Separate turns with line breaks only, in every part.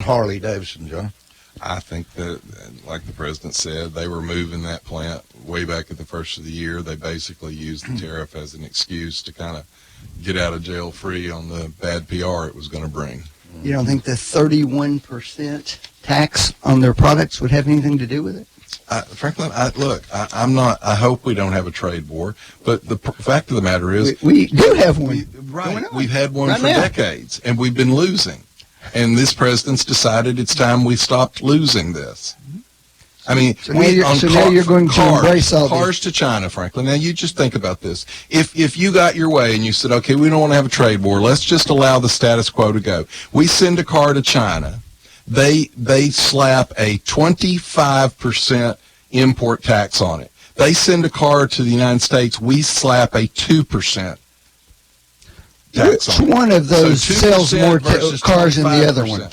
Harley Davidson, John?
I think that, like the president said, they were moving that plant way back at the first of the year. They basically used the tariff as an excuse to kind of get out of jail free on the bad PR it was going to bring.
You don't think the 31% tax on their products would have anything to do with it?
Franklin, I'm not. I hope we don't have a trade war, but the fact of the matter is,
we do have one.
We've had one
right
for
now.
decades, and we've been losing. And this president's decided it's time we stopped losing this. I mean,
now you're going to embrace all
cars to China, Franklin. Now you just think about this. If you got your way and you said, okay, we don't want to have a trade war, let's just allow the status quo to go. We send a car to China. They slap a 25% import tax on it. They send a car to the United States. We slap a 2% tax on it.
Which one of those
So
sells
2%
more
versus
cars than the other
25%.
one?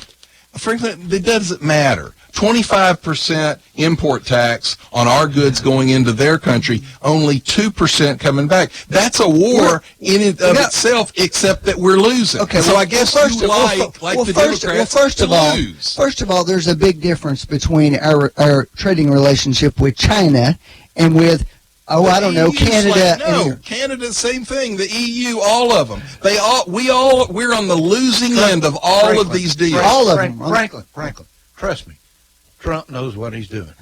Franklin, it doesn't matter. 25% import tax on our goods going into their country, only 2% coming back. That's a war in and of itself, except that we're losing.
Okay,
so I guess you like the Democrats to lose.
First of all, there's a big difference between our trading relationship with China and with, I don't know, Canada.
Canada, same thing. The EU, all of them. We're on the losing end of all of these deals.
All of them.
Franklin, trust me. Trump knows what he's doing.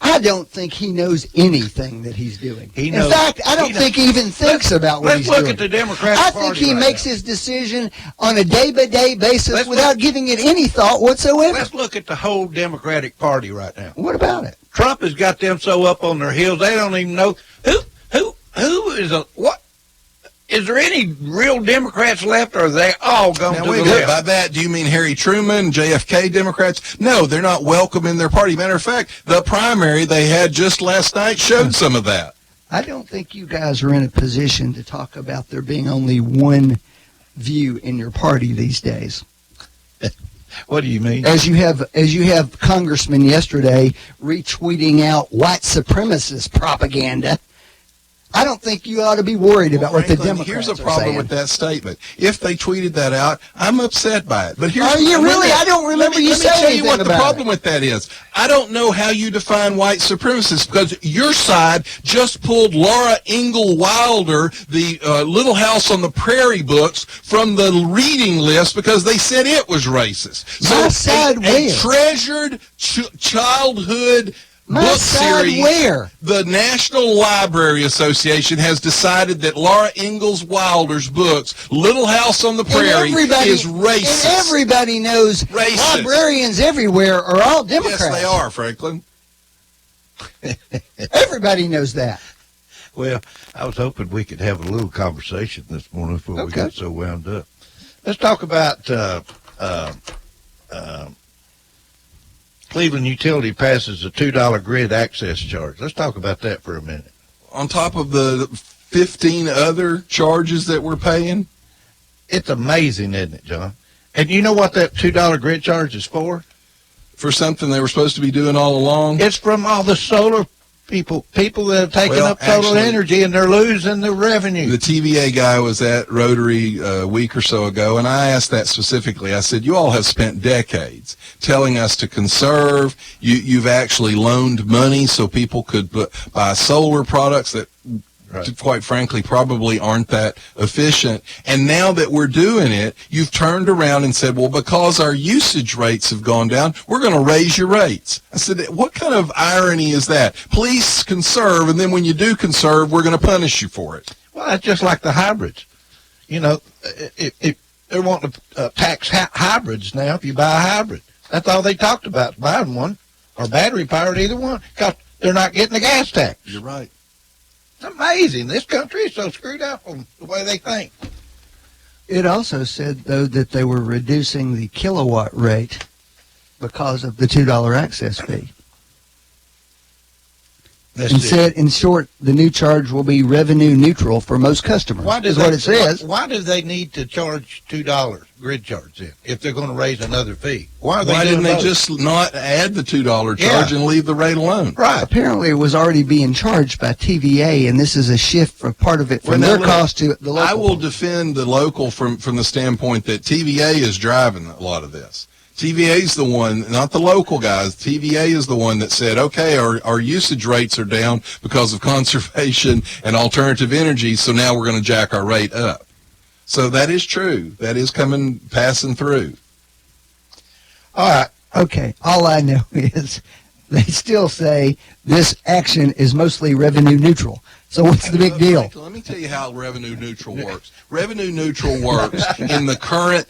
I don't think he knows anything that he's doing.
He knows,
in fact, I don't think he even thinks about what he's doing.
Let's look at the Democratic Party.
I think he makes his decision on a day-by-day basis without giving it any thought whatsoever.
Let's look at the whole Democratic Party right now.
What about it?
Trump has got them so up on their heels they don't even know who is what. Is there any real Democrats left, or are they all gone to the left?
By that, do you mean Harry Truman, JFK Democrats? No, they're not welcome in their party. Matter of fact, the primary they had just last night showed some of that.
I don't think you guys are in a position to talk about there being only one view in your party these days.
What do you mean?
As you have congressmen yesterday retweeting out white supremacist propaganda. I don't think you ought to be worried about what the Democrats are saying.
Here's a problem with that statement. If they tweeted that out, I'm upset by it. But here's
are you really? I don't remember you saying anything about it.
Let me tell you what the problem with that is. I don't know how you define white supremacists, because your side just pulled Laura Ingalls Wilder, the Little House on the Prairie books, from the reading list because they said it was racist.
My side
a treasured childhood book series,
where?
The National Library Association has decided that Laura Ingalls Wilder's books, Little House on the Prairie, is racist.
And everybody knows librarians everywhere are all Democrats.
Yes, they are, Franklin.
Everybody knows that.
Well, I was hoping we could have a little conversation this morning before we got so wound up. Let's talk about Cleveland Utility passes a $2 grid access charge. Let's talk about that for a minute.
On top of the 15 other charges that we're paying?
It's amazing, isn't it, John? And you know what that $2 grid charge is for?
For something they were supposed to be doing all along?
It's from all the solar people that have taken up solar energy, and they're losing the revenue.
The TVA guy was at Rotary a week or so ago, and I asked that specifically. I said, you all have spent decades telling us to conserve. You've actually loaned money so people could buy solar products that, quite frankly, probably aren't that efficient. And now that we're doing it, you've turned around and said, well, because our usage rates have gone down, we're going to raise your rates. I said, what kind of irony is that? Please conserve, and then when you do conserve, we're going to punish you for it.
Well, that's just like the hybrids. You know, if they're wanting to tax hybrids now if you buy a hybrid. That's all they talked about, buying one, or battery-powered, either one, because they're not getting the gas tax.
You're right.
It's amazing. This country is so screwed up on the way they think.
It also said, though, that they were reducing the kilowatt rate because of the $2 access fee. In short, the new charge will be revenue neutral for most customers. What it says.
Why do they need to charge $2 grid charge then if they're going to raise another fee? Why
didn't they just not add the $2 charge and leave the rate alone?
Right. Apparently, it was already being charged by TVA, and this is a shift for part of it from their cost to the local.
I will defend the local from the standpoint that TVA is driving a lot of this. TVA is the one, not the local guys. TVA is the one that said, okay, our usage rates are down because of conservation and alternative energy, so now we're going to jack our rate up. So that is true. That is passing through.
All right.
Okay, all I know is they still say this action is mostly revenue neutral. So what's the big deal?
Let me tell you how revenue neutral works. Revenue neutral works in the current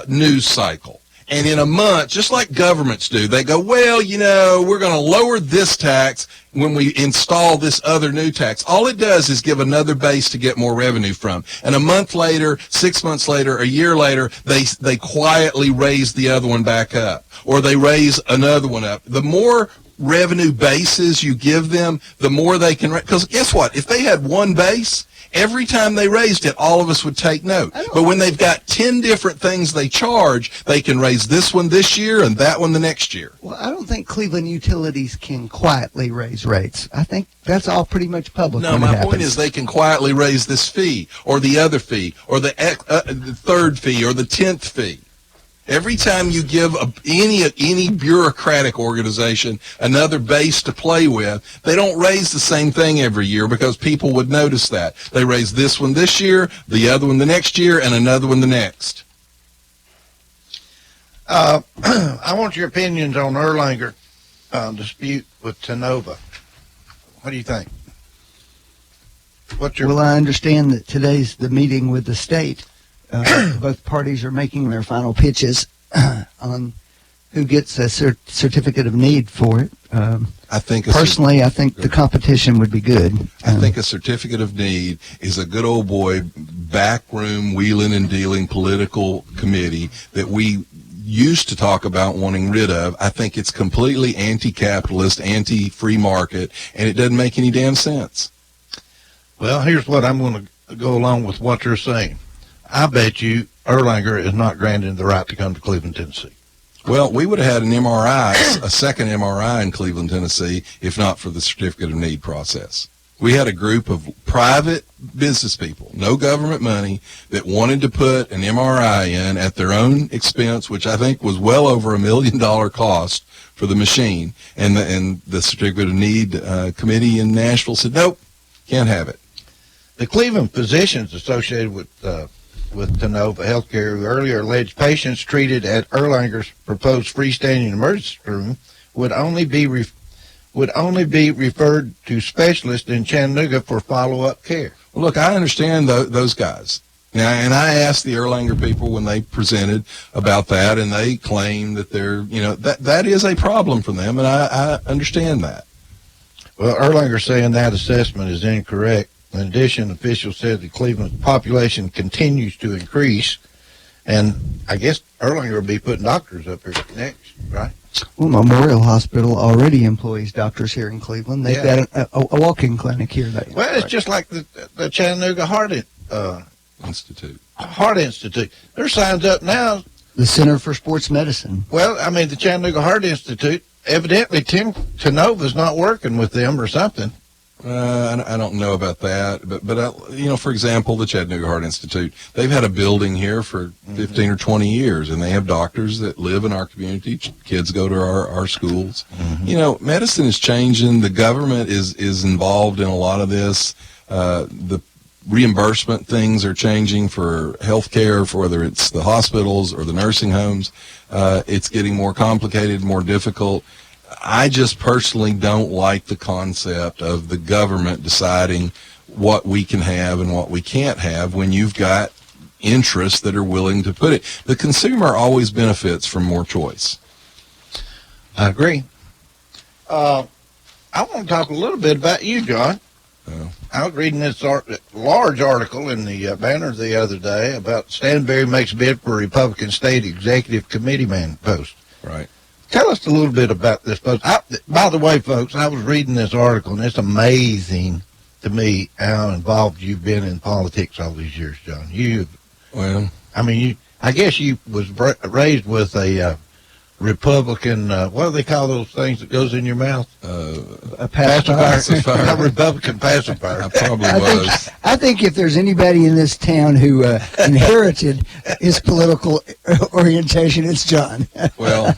news cycle. And in a month, just like governments do, they go, well, we're going to lower this tax when we install this other new tax. All it does is give another base to get more revenue from. And a month later, 6 months later, a year later, they quietly raise the other one back up, or they raise another one up. The more revenue bases you give them, the more they can, because guess what? If they had one base, every time they raised it, all of us would take note. But when they've got 10 different things they charge, they can raise this one this year and that one the next year.
Well, I don't think Cleveland Utilities can quietly raise rates. I think that's all pretty much public.
No, my point is they can quietly raise this fee or the other fee or the third fee or the 10th fee. Every time you give any bureaucratic organization another base to play with, they don't raise the same thing every year because people would notice that. They raise this one this year, the other one the next year, and another one the next.
I want your opinions on Erlanger dispute with Tenova. What do you think?
Well, I understand that today's the meeting with the state. Both parties are making their final pitches on who gets a certificate of need for it. I think the competition would be good.
I think a certificate of need is a good old boy backroom wheeling and dealing political committee that we used to talk about wanting rid of. I think it's completely anti-capitalist, anti-free market, and it doesn't make any damn sense.
Well, here's what I'm going to go along with what you're saying. I bet you Erlanger is not granted the right to come to Cleveland, Tennessee.
Well, we would have had an MRI, a second MRI in Cleveland, Tennessee, if not for the certificate of need process. We had a group of private business people, no government money, that wanted to put an MRI in at their own expense, which I think was well over $1 million cost for the machine. And the certificate of need committee in Nashville said, nope, can't have it.
The Cleveland physicians associated with Tenova Healthcare, who earlier alleged patients treated at Erlanger's proposed freestanding emergency room would only be referred to specialists in Chattanooga for follow-up care.
Well, look, I understand those guys. Now, and I asked the Erlanger people when they presented about that, and they claim that that is a problem for them, and I understand that.
Well, Erlanger's saying that assessment is incorrect. In addition, officials said the Cleveland population continues to increase, and I guess Erlanger will be putting doctors up here next, right?
Well, Memorial Hospital already employs doctors here in Cleveland. They've got a walk-in clinic here.
Well, it's just like the Chattanooga Heart
Institute.
Heart Institute. There's signs up now.
The Center for Sports Medicine.
Well, I mean, the Chattanooga Heart Institute, evidently Tenova's not working with them or something.
I don't know about that, but for example, the Chattanooga Heart Institute, they've had a building here for 15 or 20 years, and they have doctors that live in our community. Kids go to our schools. Mm-hmm. Medicine is changing. The government is involved in a lot of this. The reimbursement things are changing for health care, for whether it's the hospitals or the nursing homes. It's getting more complicated, more difficult. I just personally don't like the concept of the government deciding what we can have and what we can't have when you've got interests that are willing to put it. The consumer always benefits from more choice.
I agree. I want to talk a little bit about you, John. I was reading this large article in the Banner the other day about Stanberry makes bid for Republican State Executive Committee man post.
Right.
Tell us a little bit about this post. By the way, folks, I was reading this article, and it's amazing to me how involved you've been in politics all these years, John. I guess you was raised with a Republican, what do they call those things that goes in your mouth?
A pacifier.
A Republican pacifier.
I probably was.
I think if there's anybody in this town who inherited his political orientation, it's John.
Well,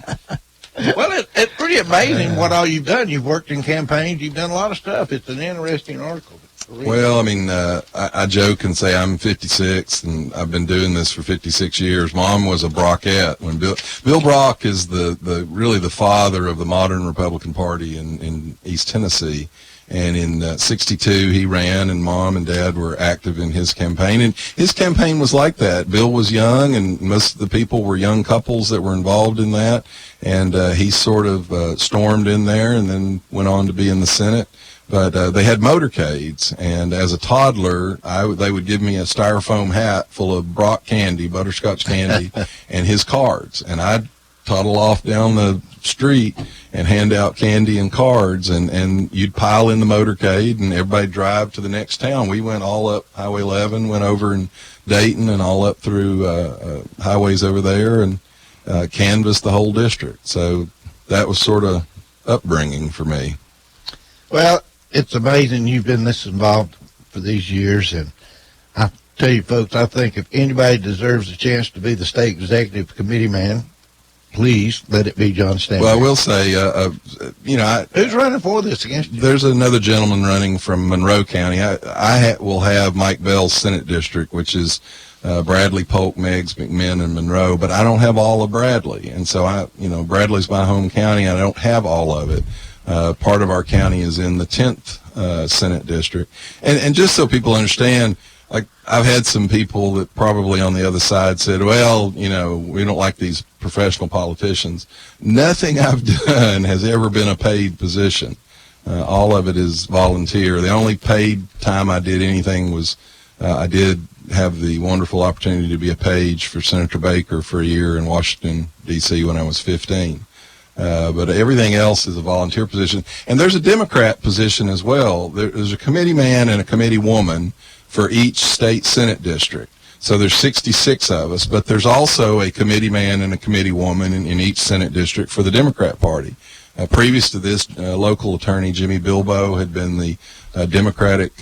it's pretty amazing what all you've done. You've worked in campaigns. You've done a lot of stuff. It's an interesting article.
well, I mean, I joke and say I'm 56, and I've been doing this for 56 years. Mom was a Brockette. When Bill Brock is really the father of the modern Republican Party in East Tennessee. And in '62, he ran, and Mom and Dad were active in his campaign. And his campaign was like that. Bill was young, and most of the people were young couples that were involved in that. And he sort of stormed in there and then went on to be in the Senate. But they had motorcades, and as a toddler, they would give me a styrofoam hat full of Brock candy, butterscotch candy, and his cards. And I'd toddle off down the street and hand out candy and cards, and you'd pile in the motorcade, and everybody drive to the next town. We went all up Highway 11, went over in Dayton, and all up through highways over there, and canvassed the whole district. So that was sort of upbringing for me.
Well, it's amazing you've been this involved for these years, and I tell you folks, I think if anybody deserves a chance to be the state executive committee man, please let it be John Stanley.
Well, I will say,
who's running for this against you?
There's another gentleman running from Monroe County. I will have Mike Bell's Senate district, which is Bradley, Polk, Meigs, McMinn, and Monroe, but I don't have all of Bradley, and so Bradley's my home county. I don't have all of it. Part of our county is in the 10th Senate district. And just so people understand, like, I've had some people that probably on the other side said, well, we don't like these professional politicians. Nothing I've done has ever been a paid position. All of it is volunteer. The only paid time I did anything was I did have the wonderful opportunity to be a page for Senator Baker for a year in Washington, D.C. when I was 15. But everything else is a volunteer position. And there's a Democrat position as well. There's a committee man and a committee woman for each state Senate district. So there's 66 of us, but there's also a committee man and a committee woman in each Senate district for the Democrat Party. Previous to this, local attorney Jimmy Bilbo had been the Democratic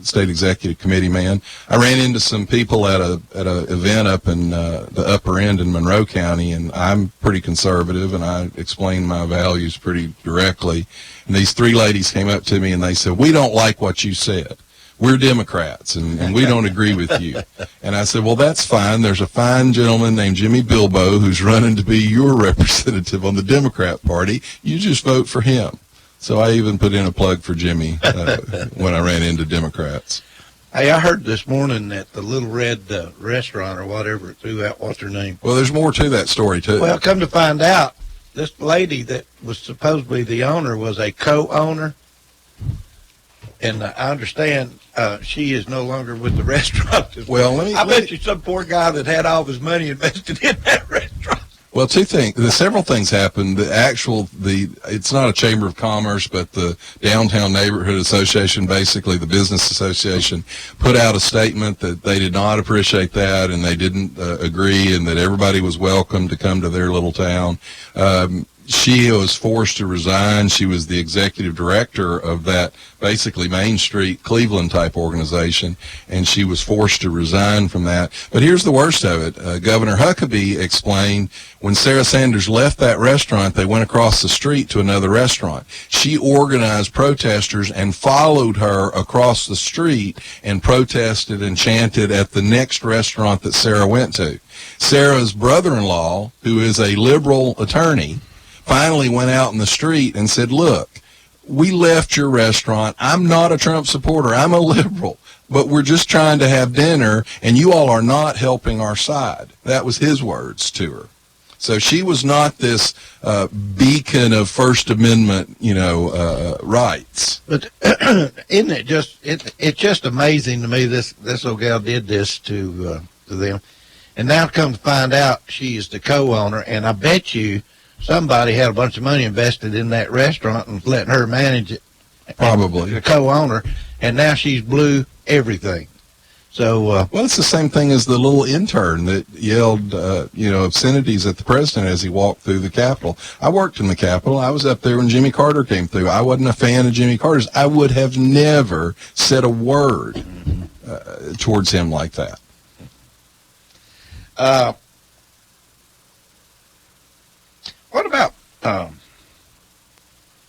state executive committee man. I ran into some people at a event up in the upper end in Monroe County, and I'm pretty conservative, and I explained my values pretty directly. And these three ladies came up to me and they said, "We don't like what you said. We're Democrats, and we don't agree with you." And I said, well, that's fine. There's a fine gentleman named Jimmy Bilbo who's running to be your representative on the Democrat Party. You just vote for him. So I even put in a plug for Jimmy when I ran into Democrats.
Hey, I heard this morning that the Little Red restaurant or whatever threw out, what's her name?
Well, there's more to that story, too.
Well, come to find out, this lady that was supposedly the owner was a co-owner. And I understand she is no longer with the restaurant.
Well,
I bet you some poor guy that had all of his money invested in that restaurant.
Well, two things. Several things happened. It's not a chamber of commerce, but the Downtown Neighborhood Association, basically the business association, put out a statement that they did not appreciate that, and they didn't agree, and that everybody was welcome to come to their little town. She was forced to resign. She was the executive director of that basically Main Street Cleveland type organization, and she was forced to resign from that. But here's the worst of it. Governor Huckabee explained when Sarah Sanders left that restaurant, they went across the street to another restaurant. She organized protesters and followed her across the street and protested and chanted at the next restaurant that Sarah went to. Sarah's brother-in-law, who is a liberal attorney, finally went out in the street and said, look, we left your restaurant. I'm not a Trump supporter. I'm a liberal. But we're just trying to have dinner, and you all are not helping our side. That was his words to her. So she was not this beacon of First Amendment, rights.
But isn't it just it's just amazing to me this old gal did this to them, and now come to find out she is the co-owner, and I bet you somebody had a bunch of money invested in that restaurant and letting her manage it.
Probably.
The co-owner, and now she's blew everything. So,
well, it's the same thing as the little intern that yelled, obscenities at the president as he walked through the Capitol. I worked in the Capitol. I was up there when Jimmy Carter came through. I wasn't a fan of Jimmy Carter's. I would have never said a word towards him like that.
What about?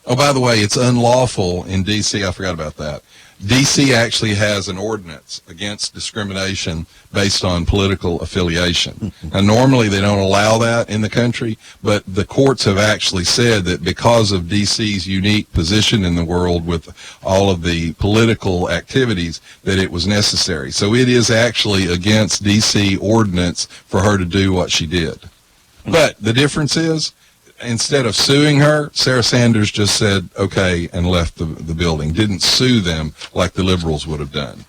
Oh, by the way, it's unlawful in D.C. I forgot about that. D.C. actually has an ordinance against discrimination based on political affiliation. Now, normally they don't allow that in the country, but the courts have actually said that because of D.C.'s unique position in the world with all of the political activities, that it was necessary. So it is actually against D.C. ordinance for her to do what she did. But the difference is, instead of suing her, Sarah Sanders just said, okay, and left the building. Didn't sue them like the liberals would have done.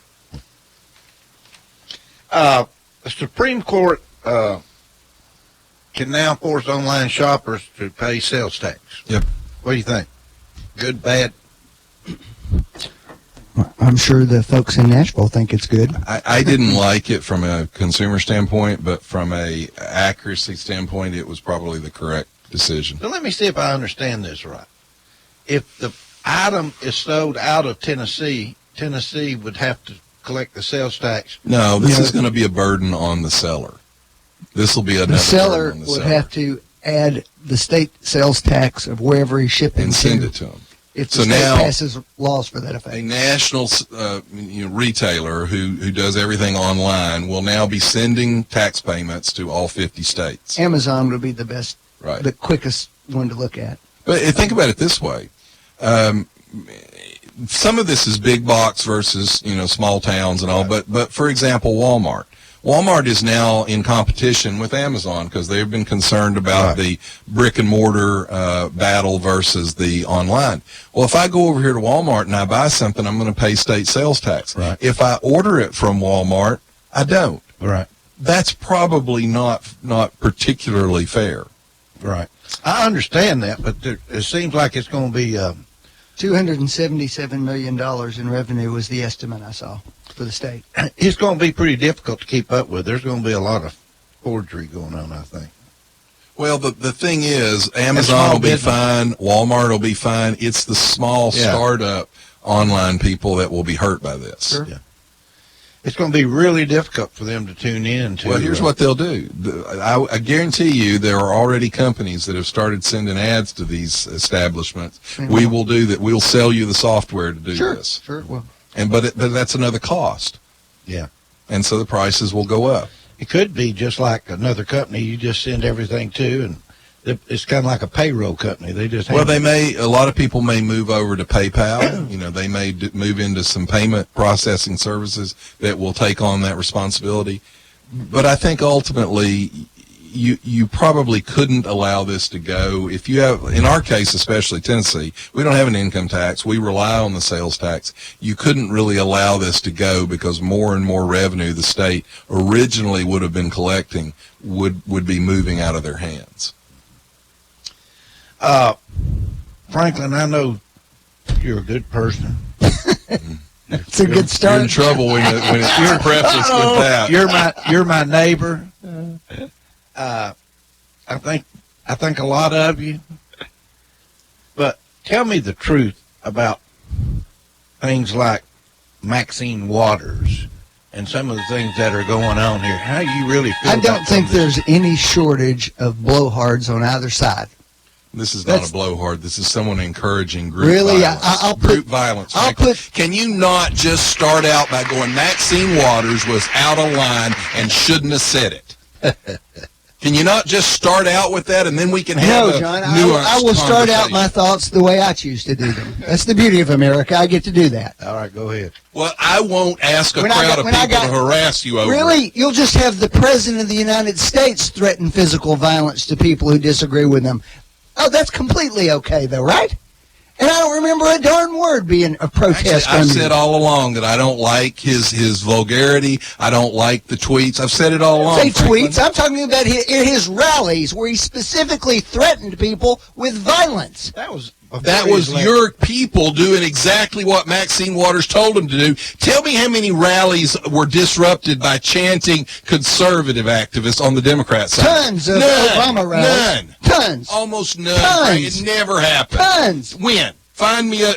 The Supreme Court can now force online shoppers to pay sales tax.
Yep.
What do you think? Good, bad?
I'm sure the folks in Nashville think it's good.
I didn't like it from a consumer standpoint, but from a accuracy standpoint, it was probably the correct decision.
So let me see if I understand this right. If the item is sold out of Tennessee, Tennessee would have to collect the sales tax.
No, this is going to be a burden on the seller. This will be another
The seller
burden on the
would
seller.
have to add the state sales tax of wherever he's shipping
and
to.
send it to them.
If
So
the state
now-
passes laws for that effect.
A national retailer who does everything online will now be sending tax payments to all 50 states.
Amazon would be the best,
Right.
the quickest one to look at.
But think about it this way. Some of this is big box versus, small towns and all. But for example, Walmart. Walmart is now in competition with Amazon because they've been concerned about the brick and mortar battle versus the online. Well, if I go over here to Walmart and I buy something, I'm going to pay state sales tax.
Right.
If I order it from Walmart, I don't.
Right.
That's probably not particularly fair.
Right. I understand that, but it seems like it's going to be
$277 million in revenue was the estimate I saw for the state.
it's going to be pretty difficult to keep up with. There's going to be a lot of forgery going on, I think.
Well, the thing is, Amazon
small
will be
business.
fine, Walmart will be fine. It's the small startup online people that will be hurt by this.
Sure.
Yeah. It's going to be really difficult for them to tune in to.
Well, here's what they'll do. I guarantee you there are already companies that have started sending ads to these establishments. We will do that. We'll sell you the software to do this.
Sure. Well,
But that's another cost.
Yeah.
And so the prices will go up.
It could be just like another company you just send everything to, and it's kind of like a payroll company. They just
Well, a lot of people may move over to PayPal. They may move into some payment processing services that will take on that responsibility. But I think ultimately you probably couldn't allow this to go. If you have, in our case, especially Tennessee, we don't have an income tax. We rely on the sales tax. You couldn't really allow this to go because more and more revenue the state originally would have been collecting would be moving out of their hands.
Franklin, I know you're a good person.
it's a good start.
You're in trouble when it's prefaced with that.
You're my neighbor. I think a lot of you. But tell me the truth about things like Maxine Waters and some of the things that are going on here. How you really feel?
I don't
about
think
some of this?
there's any shortage of blowhards on either side.
This is not a blowhard. This is someone encouraging group
Really?
violence.
I'll
Group violence. Can you not just start out by going, Maxine Waters was out of line and shouldn't have said it? Can you not just start out with that, and then we can have
John,
nuanced
I will start out my
conversation?
thoughts the way I choose to do them. That's the beauty of America. I get to do that.
All right, go ahead.
Well, I won't ask a crowd of people to harass you over it.
Really? You'll just have the President of the United States threaten physical violence to people who disagree with them. Oh, that's completely okay, though, right? And I don't remember a darn word being a protest.
Actually, I've said all along that I don't like his vulgarity. I don't like the tweets. I've said it all along.
Say
Franklin.
tweets. I'm talking about his rallies where he specifically threatened people with violence.
That was
That was your people doing exactly what Maxine Waters told them to do. Tell me how many rallies were disrupted by chanting conservative activists on the Democrat side.
Tons of Obama rallies.
None.
Tons.
Almost none.
Tons.
It never happened.
Tons.
When?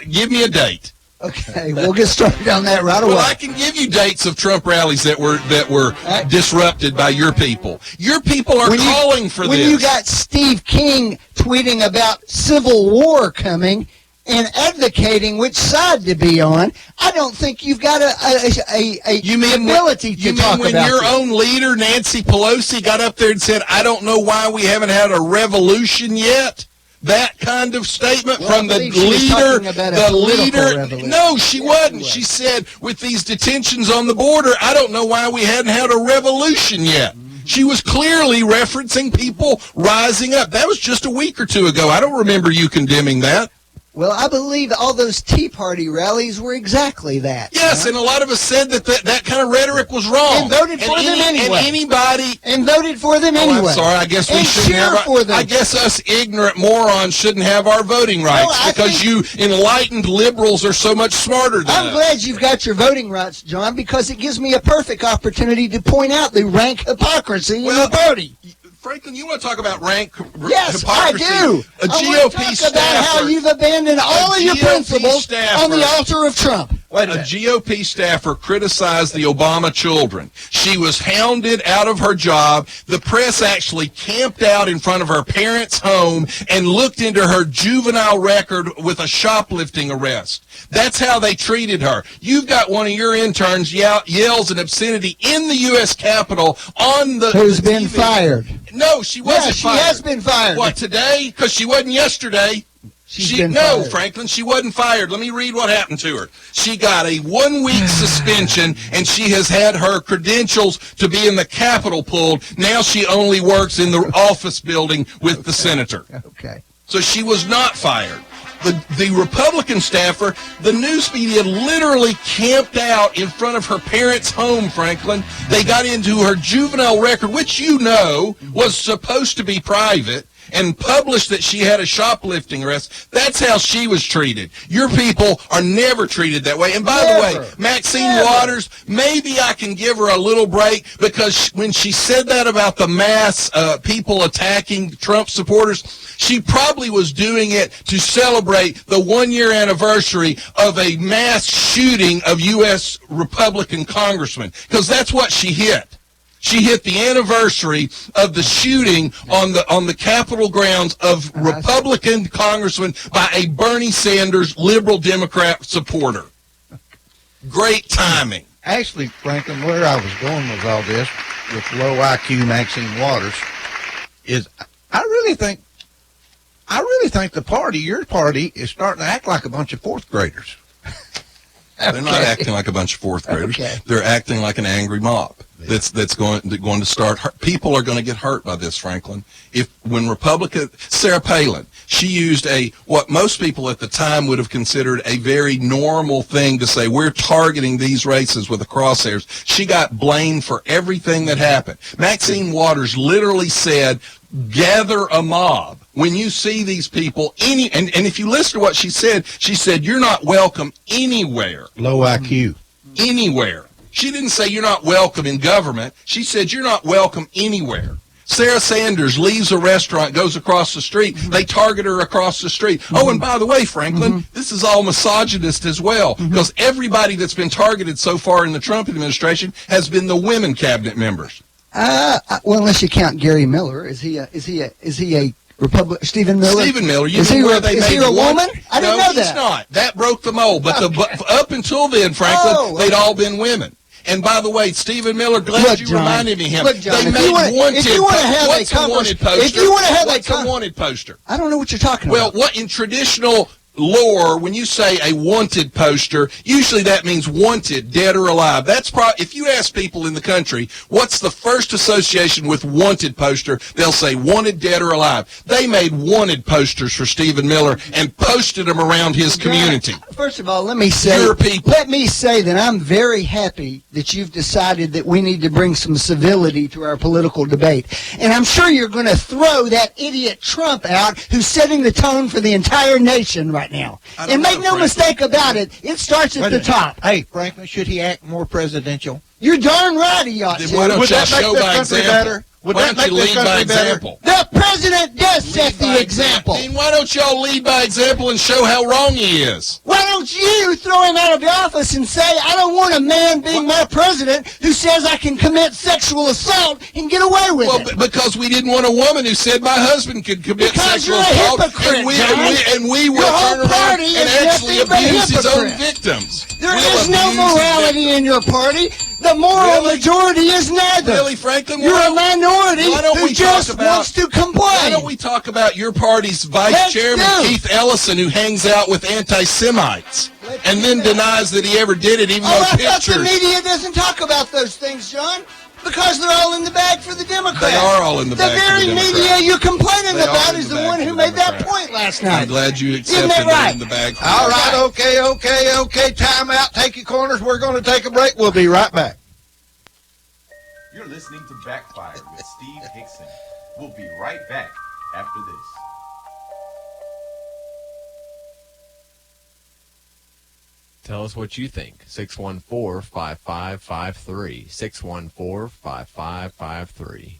Give me a date.
Okay, we'll get started on that right away.
Well, I can give you dates of Trump rallies that were disrupted by your people. Your people are calling for this.
When you got Steve King tweeting about civil war coming and advocating which side to be on, I don't think you've got ability to talk about
when your own leader, Nancy Pelosi, got up there and said, I don't know why we haven't had a revolution yet? That kind of statement from the leader. No, she wasn't. She said, with these detentions on the border, I don't know why we hadn't had a revolution yet. She was clearly referencing people rising up. That was just a week or two ago. I don't remember you condemning that.
Well, I believe all those Tea Party rallies were exactly that.
Yes, and a lot of us said that kind of rhetoric was wrong.
And voted for them anyway.
And voted for them anyway. I'm sorry. I guess we shouldn't have. I guess us ignorant morons shouldn't have our voting rights because you enlightened liberals are so much smarter than us.
I'm glad you've got your voting rights, John, because it gives me a perfect opportunity to point out the rank hypocrisy in the party.
Franklin, you want to talk about rank hypocrisy?
Yes, I do.
A GOP staffer.
About how you've abandoned all of your principles on the altar of Trump.
A GOP staffer criticized the Obama children. She was hounded out of her job. The press actually camped out in front of her parents' home and looked into her juvenile record with a shoplifting arrest. That's how they treated her. You've got one of your interns yells an obscenity in the U.S. Capitol on the
Who's been fired.
No, she wasn't fired.
She has been fired.
What, today? Because she wasn't yesterday. Franklin, she wasn't fired. Let me read what happened to her. She got a 1-week suspension, and she has had her credentials to be in the Capitol pulled. Now she only works in the office building with the senator.
Okay.
So she was not fired. The Republican staffer, the news media literally camped out in front of her parents' home, Franklin. They got into her juvenile record, which you know was supposed to be private, and published that she had a shoplifting arrest. That's how she was treated. Your people are never treated that way. And by the way, Maxine Waters, maybe I can give her a little break because when she said that about the mass people attacking Trump supporters, she probably was doing it to celebrate the 1-year anniversary of a mass shooting of U.S. Republican congressmen, because that's what she hit. She hit the anniversary of the shooting on the Capitol grounds of Republican congressman by a Bernie Sanders liberal Democrat supporter. Great timing.
Actually, Franklin, where I was going with all this, with low IQ Maxine Waters, is I really think the party, your party, is starting to act like a bunch of fourth graders.
They're not acting like a bunch of fourth graders. Okay. They're acting like an angry mob. That's going to start. People are going to get hurt by this, Franklin. When Republican Sarah Palin, she used what most people at the time would have considered a very normal thing to say, we're targeting these races with the crosshairs. She got blamed for everything that happened. Maxine Waters literally said, gather a mob. When you see these people, and if you listen to what she said, you're not welcome anywhere.
Low IQ.
Anywhere. She didn't say you're not welcome in government. She said you're not welcome anywhere. Sarah Sanders leaves a restaurant, goes across the street. They target her across the street. Oh, and by the way, Franklin, this is all misogynist as well, because everybody that's been targeted so far in the Trump administration has been the women cabinet members.
Well, unless you count Gary Miller, is he a Republican? Stephen Miller.
Stephen Miller.
Is he a woman? I didn't know that.
No, he's not. That broke the mold. But up until then, Franklin, they'd all been women. And by the way, Stephen Miller, glad you reminded me of him.
Look, John,
they made wanted.
If you want to have
what's a wanted poster?
If you want to have
what's a wanted poster?
I don't know what you're talking about.
Well, what in traditional lore, when you say a wanted poster, usually that means wanted, dead or alive. That's if you ask people in the country, what's the first association with wanted poster, they'll say wanted, dead or alive. They made wanted posters for Stephen Miller and posted them around his community.
First of all, let me say that I'm very happy that you've decided that we need to bring some civility to our political debate. And I'm sure you're going to throw that idiot Trump out who's setting the tone for the entire nation right now. And make no mistake about it, it starts at the top.
Hey, Franklin, should he act more presidential?
You're darn right he ought to.
Why don't
Would
you
that make
show
this
by
country
example?
better? Would
Why
that
don't you
make this
lead by
country better?
example?
The president does set the example.
Then why don't y'all lead by example and show how wrong he is?
Why don't you throw him out of the office and say, I don't want a man being my president who says I can commit sexual assault and get away with it?
Well, because we didn't want a woman who said my husband could commit sexual assault, and we will turn around and actually abuse his own victims.
There is no morality in your party. The moral majority is neither.
Really, Franklin?
You're a minority who just wants to complain.
Why don't we talk about your party's vice chairman, Keith Ellison, who hangs out with anti-Semites and then denies that he ever did it, even though
I thought
pictures...
the media doesn't talk about those things, John, because they're all in the bag for the Democrats.
They are all in the bag for the Democrats.
The very media you're complaining about is the one who made that point last night.
I'm glad you accepted
right?
in the bag. For
All right, okay. Time out. Take your corners. We're going to take a break. We'll be right back.
You're listening to Backfire with Steve Hickson. We'll be right back after this.
Tell us what you think. 614-5553. 614-5553.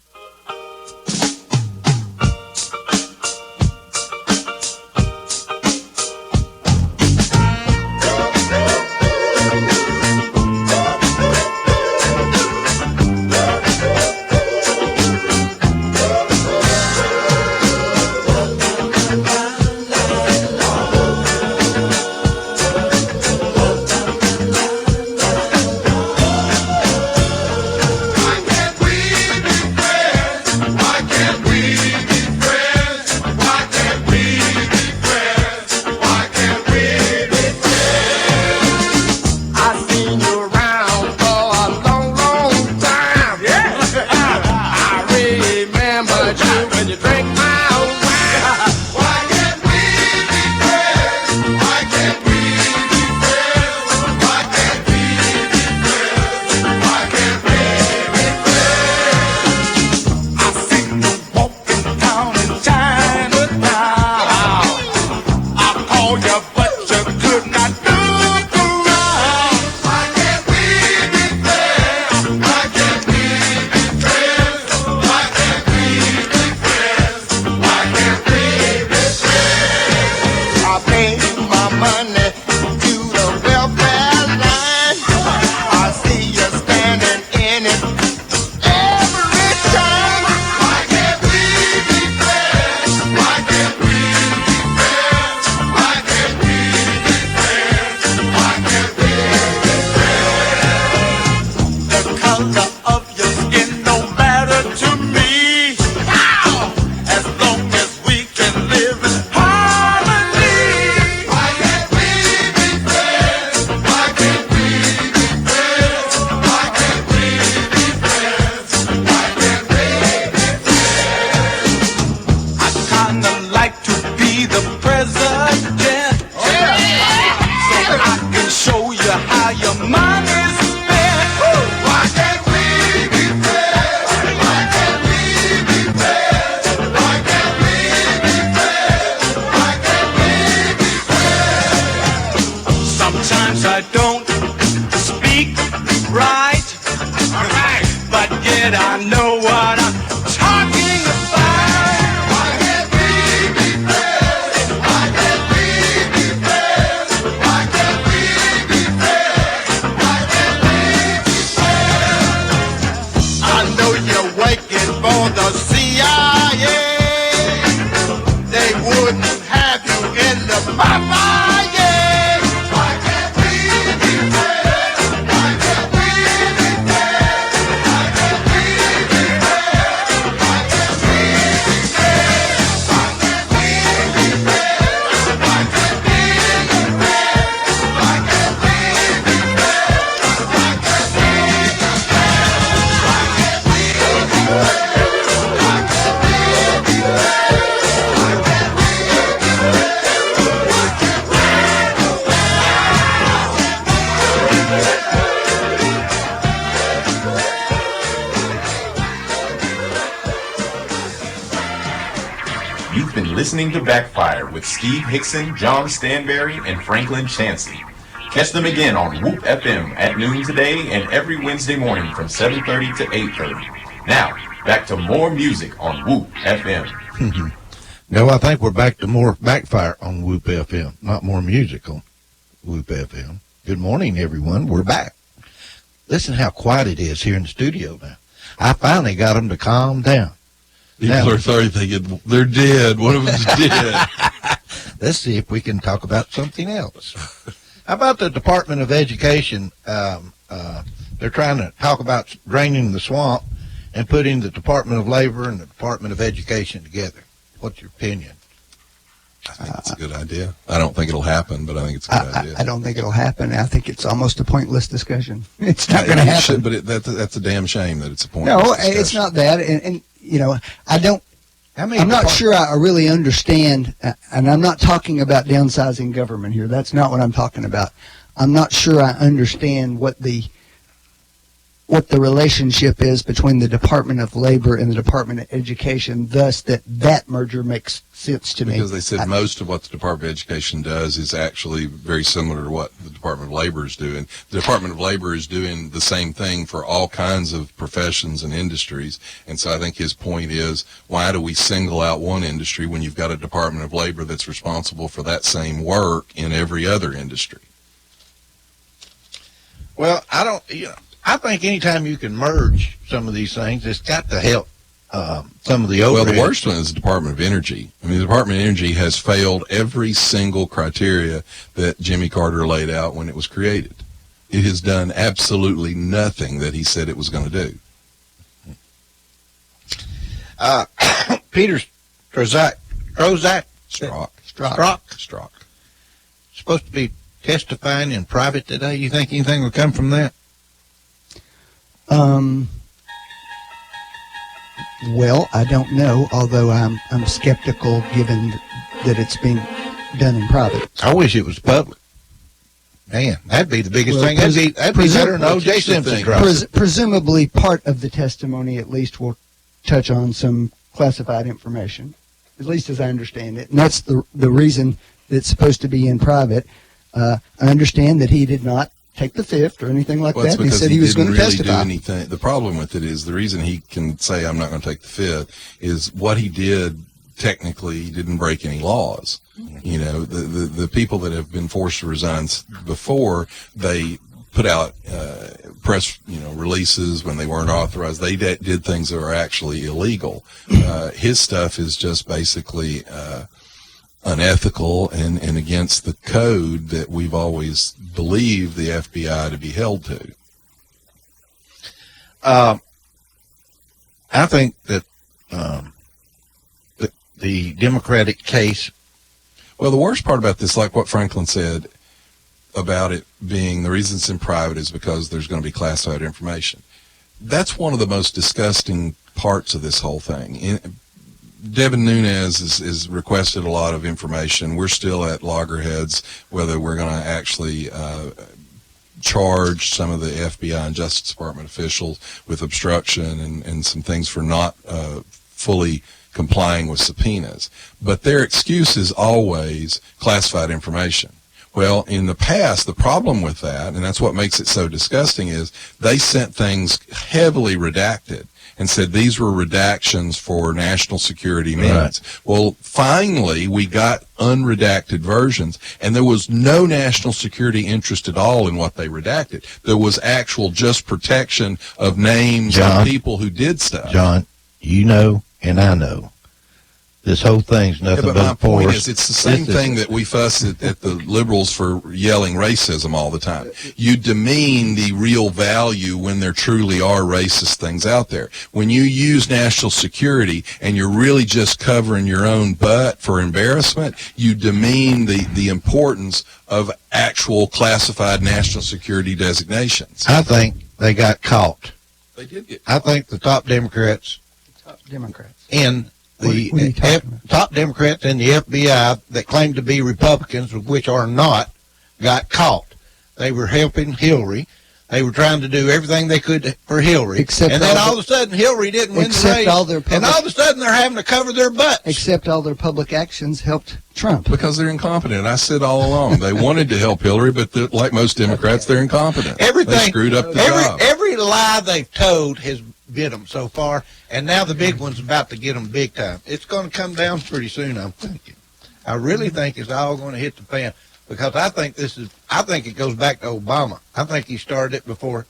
listening to Backfire with Steve Hickson, John Stanberry, and Franklin Chansey. Catch them again on Whoop FM at noon today and every Wednesday morning from 7:30 to 8:30. Now, back to more music on Whoop FM.
No, I think we're back to more Backfire on Whoop FM, not more music on Whoop FM. Good morning, everyone. We're back. Listen how quiet it is here in the studio now. I finally got them to calm down.
People are sorry thinking, they're dead. One of them's dead.
Let's see if we can talk about something else. How about the Department of Education? They're trying to talk about draining the swamp and putting the Department of Labor and the Department of Education together. What's your opinion?
I think it's a good idea. I don't think it'll happen, but I think it's a good idea.
I don't think it'll happen. I think it's almost a pointless discussion. It's not going to happen.
But that's a damn shame that it's a pointless discussion.
No, it's not that. And you know, I'm not sure I really understand, and I'm not talking about downsizing government here. That's not what I'm talking about. I'm not sure I understand what the relationship is between the Department of Labor and the Department of Education, thus that merger makes sense to me.
Because they said most of what the Department of Education does is actually very similar to what the Department of Labor is doing. The Department of Labor is doing the same thing for all kinds of professions and industries. And so I think his point is, why do we single out one industry when you've got a Department of Labor that's responsible for that same work in every other industry?
Well, I think anytime you can merge some of these things, it's got to help some of the overhead.
Well, the worst one is the Department of Energy. I mean, the Department of Energy has failed every single criteria that Jimmy Carter laid out when it was created. It has done absolutely nothing that he said it was going to do.
Peter Strzok supposed to be testifying in private today. You think anything will come from that?
Well, I don't know, although I'm skeptical given that it's being done in private.
I wish it was public. Man, that'd be the biggest thing. That'd be better than O.J. Simpson trial.
Presumably part of the testimony at least will touch on some classified information, at least as I understand it. And that's the reason that it's supposed to be in private. I understand that he did not take the fifth or anything like that. He said he was going to testify.
Do anything. The problem with it is the reason he can say I'm not going to take the fifth is what he did. Technically, he didn't break any laws. You know, the people that have been forced to resign before, they put out press releases when they weren't authorized. They did things that are actually illegal. His stuff is just basically unethical and against the code that we've always believed the FBI to be held to.
I think that the Democratic case.
Well, the worst part about this, like what Franklin said about it being the reason it's in private is because there's going to be classified information. That's one of the most disgusting parts of this whole thing. Devin Nunes has requested a lot of information. We're still at loggerheads whether we're going to actually charge some of the FBI and Justice Department officials with obstruction and some things for not fully complying with subpoenas. But their excuse is always classified information. Well, in the past, the problem with that, and that's what makes it so disgusting, is they sent things heavily redacted and said these were redactions for national security means. Right. Well, finally, we got unredacted versions, and there was no national security interest at all in what they redacted. There was actual just protection of names of people who did stuff.
John, you know, and I know. This whole thing's nothing but
my point
force.
is, it's the same thing that we fuss at the liberals for yelling racism all the time. You demean the real value when there truly are racist things out there. When you use national security and you're really just covering your own butt for embarrassment, you demean the importance of actual classified national security designations.
I think they got caught.
They did get
caught. I think the top Democrats in the top Democrats in the FBI that claim to be Republicans, which are not, got caught. They were helping Hillary. They were trying to do everything they could for Hillary.
Except
then all of a sudden, Hillary didn't win the
except
race.
all their
And all of a sudden, they're having to cover their butts.
Except all their public actions helped Trump.
Because they're incompetent. I said all along. They wanted to help Hillary, but like most Democrats, they're incompetent.
Everything.
They screwed up the job.
Every lie they've told has bit them so far, and now the big one's about to get them big time. It's going to come down pretty soon, I'm thinking. I really think it's all going to hit the fan, because I think it goes back to Obama. I think he started it before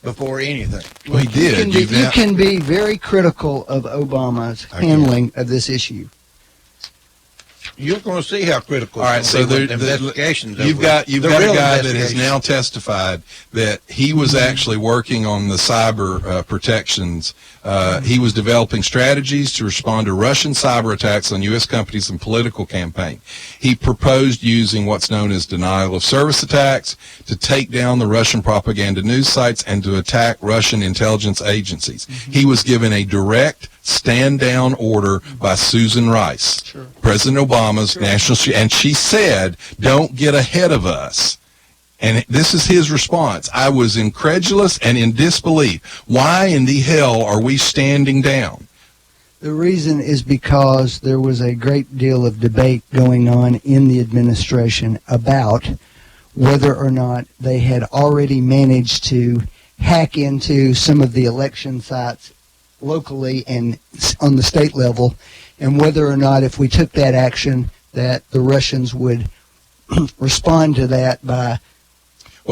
anything.
Well, he did.
You can be very critical of Obama's handling of this issue.
You're going to see how critical.
All right, so
investigations.
You've got a guy that has now testified that he was actually working on the cyber protections. He was developing strategies to respond to Russian cyber attacks on U.S. companies and political campaign. He proposed using what's known as denial of service attacks to take down the Russian propaganda news sites and to attack Russian intelligence agencies. He was given a direct stand-down order by Susan Rice, President Obama's national, and she said, "Don't get ahead of us." And this is his response. I was incredulous and in disbelief. Why in the hell are we standing down?
The reason is because there was a great deal of debate going on in the administration about whether or not they had already managed to hack into some of the election sites locally and on the state level, and whether or not if we took that action that the Russians would respond to that by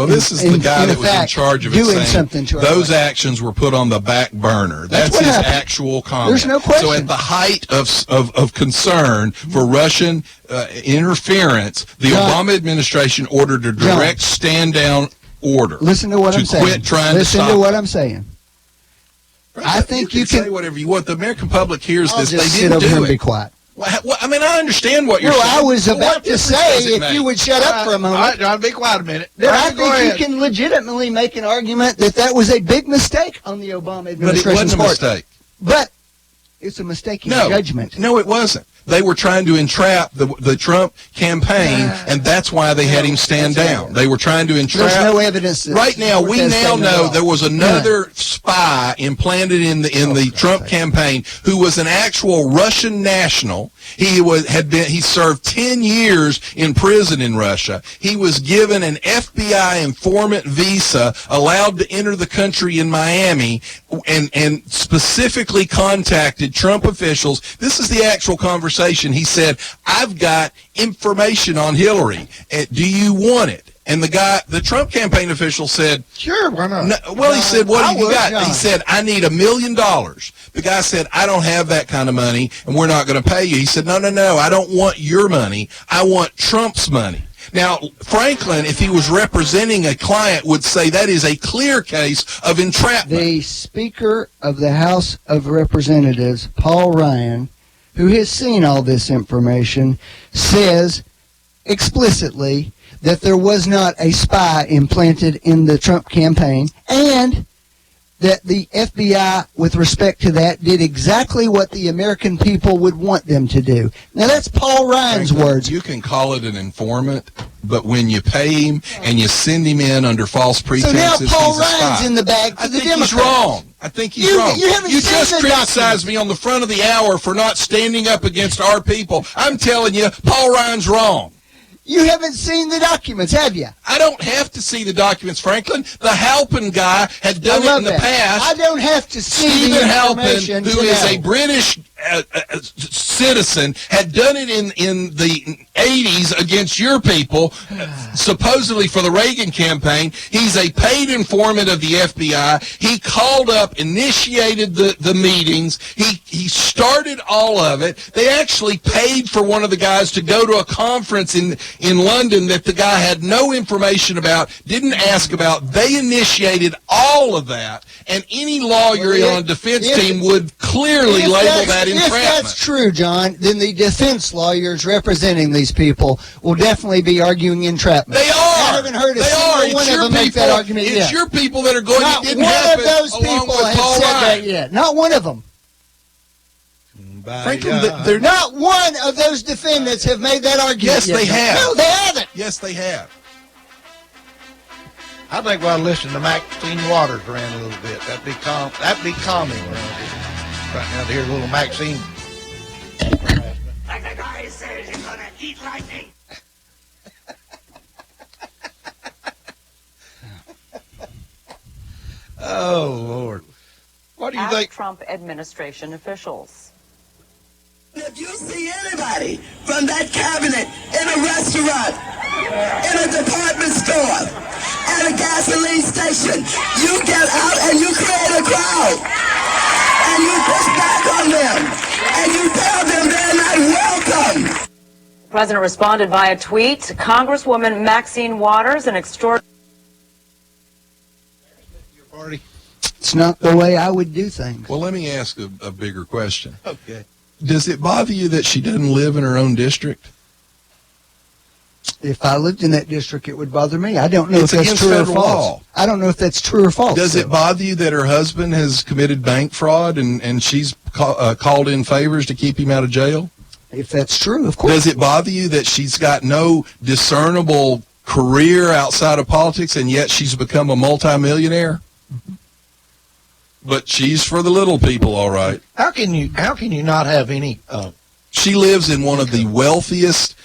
this is the guy that was in charge of it
doing
saying
something to
those actions were put on the back burner. That's his actual comment.
There's no question.
So at the height of concern for Russian interference, the Obama administration ordered a direct stand-down order.
Listen to what I'm saying.
Quit trying to stop.
Listen to what I'm saying. I think you can
say whatever you want. The American public hears this.
Just
They
sit
didn't
over
do
here and
it.
be quiet.
Well, I mean, I understand what you're saying.
I was about to say, if
make?
you would shut up for a moment.
All right, John, be quiet a minute.
Then I think you can legitimately make an argument that was a big mistake on the Obama administration's part.
But it wasn't a mistake.
But it's a mistake in judgment.
No, it wasn't. They were trying to entrap the Trump campaign, and that's why they had him stand down. They were trying to entrap.
There's no evidence.
Right now, we now know there was another spy implanted in the Trump campaign who was an actual Russian national. He served 10 years in prison in Russia. He was given an FBI informant visa, allowed to enter the country in Miami, and specifically contacted Trump officials. This is the actual conversation. He said, "I've got information on Hillary. Do you want it?" And the Trump campaign official said,
"Sure, why not?"
No, well, he said, "What have you got?" He said, "I need $1 million." The guy said, "I don't have that kind of money, and we're not going to pay you." He said, No, I don't want your money. I want Trump's money." Now, Franklin, if he was representing a client, would say that is a clear case of entrapment.
The Speaker of the House of Representatives, Paul Ryan, who has seen all this information, says explicitly that there was not a spy implanted in the Trump campaign, and that the FBI, with respect to that, did exactly what the American people would want them to do. Now, that's Paul Ryan's words.
You can call it an informant, but when you pay him and you send him in under false pretenses,
so now Paul
he's a spy.
Ryan's in the bag for the Democrats.
He's wrong. I think he's wrong.
You
just criticized me on the front of the hour for not standing up against our people. I'm telling you, Paul Ryan's wrong.
You haven't seen the documents, have you?
I don't have to see the documents, Franklin. The Halpin guy had done it in the past.
I don't have to see
Stephen
the
Halpin,
information
who is a British citizen, had done it in the 80s against your people, supposedly for the Reagan campaign. He's a paid informant of the FBI. He called up, initiated the meetings. He started all of it. They actually paid for one of the guys to go to a conference in London that the guy had no information about, didn't ask about. They initiated all of that, and any lawyer on a defense team would clearly label that entrapment.
If that's true, John, then the defense lawyers representing these people will definitely be arguing entrapment.
They are.
I haven't heard a single one of them make that argument yet.
It's your people that are going,
Not
it didn't
one
happen,
of those
along
people
with
has
Paul
said
Ryan.
that yet. Not one of them.
Franklin, they're
not one of those defendants have made that argument
Yes,
yet.
they have.
No, they haven't.
Yes, they have.
I think we ought to listen to Maxine Waters around a little bit. That'd be calming around here. Right now to hear a little Maxine.
Like the guy says he's gonna eat lightning.
Oh, Lord. What do you
Ask
think?
Trump administration officials.
If you see anybody from that cabinet in a restaurant, in a department store, at a gasoline station, you get out and you create a crowd. And you push back on them. And you tell them they're not welcome.
The president responded via tweet. Congresswoman Maxine Waters, an extraordinary.
Party.
It's not the way I would do things.
Well, let me ask a bigger question.
Okay.
Does it bother you that she doesn't live in her own district?
If I lived in that district, it would bother me. I don't know
It's
if that's
against
true or
federal
false.
law.
I don't know if that's true or false.
Does
though.
it bother you that her husband has committed bank fraud and she's called in favors to keep him out of jail?
If that's true, of course.
Does it bother you that she's got no discernible career outside of politics and yet she's become a multimillionaire? But she's for the little people, all right.
How can you not have any?
She lives in one of the wealthiest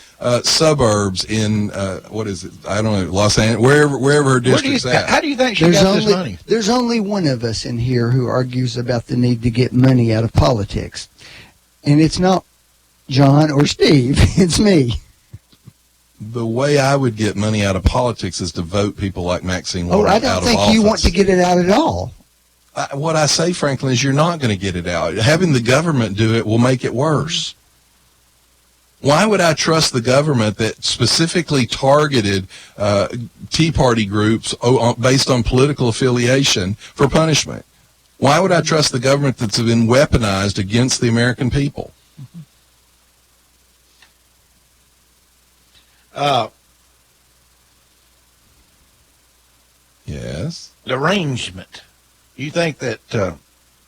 suburbs in what is it? I don't know, Los Angeles, wherever her district's at.
How do you think she got this money?
There's only one of us in here who argues about the need to get money out of politics. And it's not John or Steve, it's me.
The way I would get money out of politics is to vote people like Maxine Waters
I
out
don't
of
think
office.
you want to get it out at all.
What I say, Franklin, is you're not going to get it out. Having the government do it will make it worse. Why would I trust the government that specifically targeted Tea Party groups based on political affiliation for punishment? Why would I trust the government that's been weaponized against the American people? Yes.
Derangement. You think that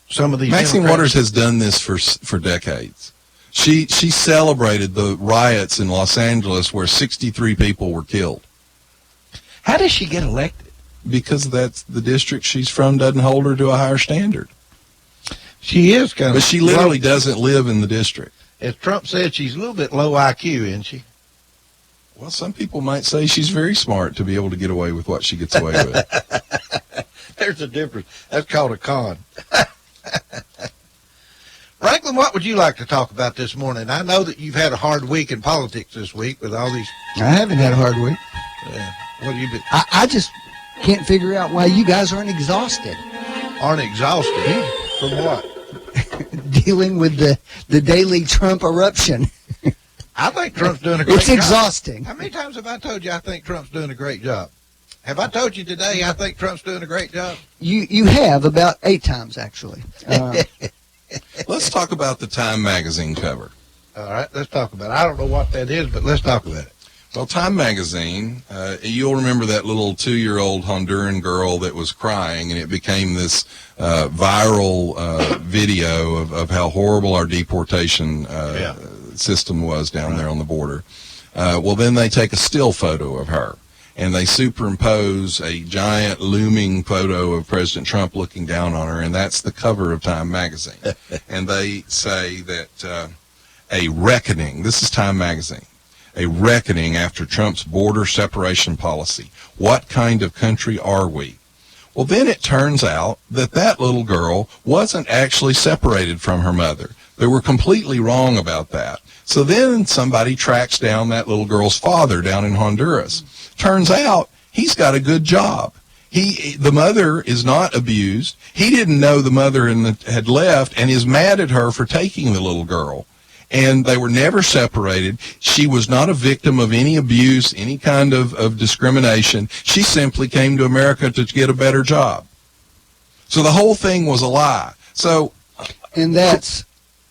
some of these
Maxine
Democrats-
Waters has done this for decades. She celebrated the riots in Los Angeles where 63 people were killed.
How does she get elected?
Because that's the district she's from doesn't hold her to a higher standard.
She is kind of.
But she literally doesn't live in the district.
As Trump said, she's a little bit low IQ, isn't she?
Well, some people might say she's very smart to be able to get away with what she gets away with.
There's a difference. That's called a con. Franklin, what would you like to talk about this morning? I know that you've had a hard week in politics this week with all these.
I haven't had a hard week.
What have you been?
I just can't figure out why you guys aren't exhausted
Aren't exhausted. From what?
dealing with the daily Trump eruption.
I think Trump's doing a great
It's
job.
exhausting.
How many times have I told you I think Trump's doing a great job? Have I told you today I think Trump's doing a great job?
You have about 8 times, actually.
Let's talk about the Time magazine cover.
All right, let's talk about it. I don't know what that is, but let's talk about it.
Well, Time magazine, you'll remember that little 2-year-old Honduran girl that was crying, and it became this viral video of how horrible our deportation system was down there on the border. Well, then they take a still photo of her, and they superimpose a giant looming photo of President Trump looking down on her, and that's the cover of Time magazine. And they say that a reckoning, this is Time magazine, a reckoning after Trump's border separation policy. What kind of country are we? Well, then it turns out that that little girl wasn't actually separated from her mother. They were completely wrong about that. So then somebody tracks down that little girl's father down in Honduras. Turns out he's got a good job. The mother is not abused. He didn't know the mother had left and is mad at her for taking the little girl. And they were never separated. She was not a victim of any abuse, any kind of discrimination. She simply came to America to get a better job. So the whole thing was a lie. So,
And that's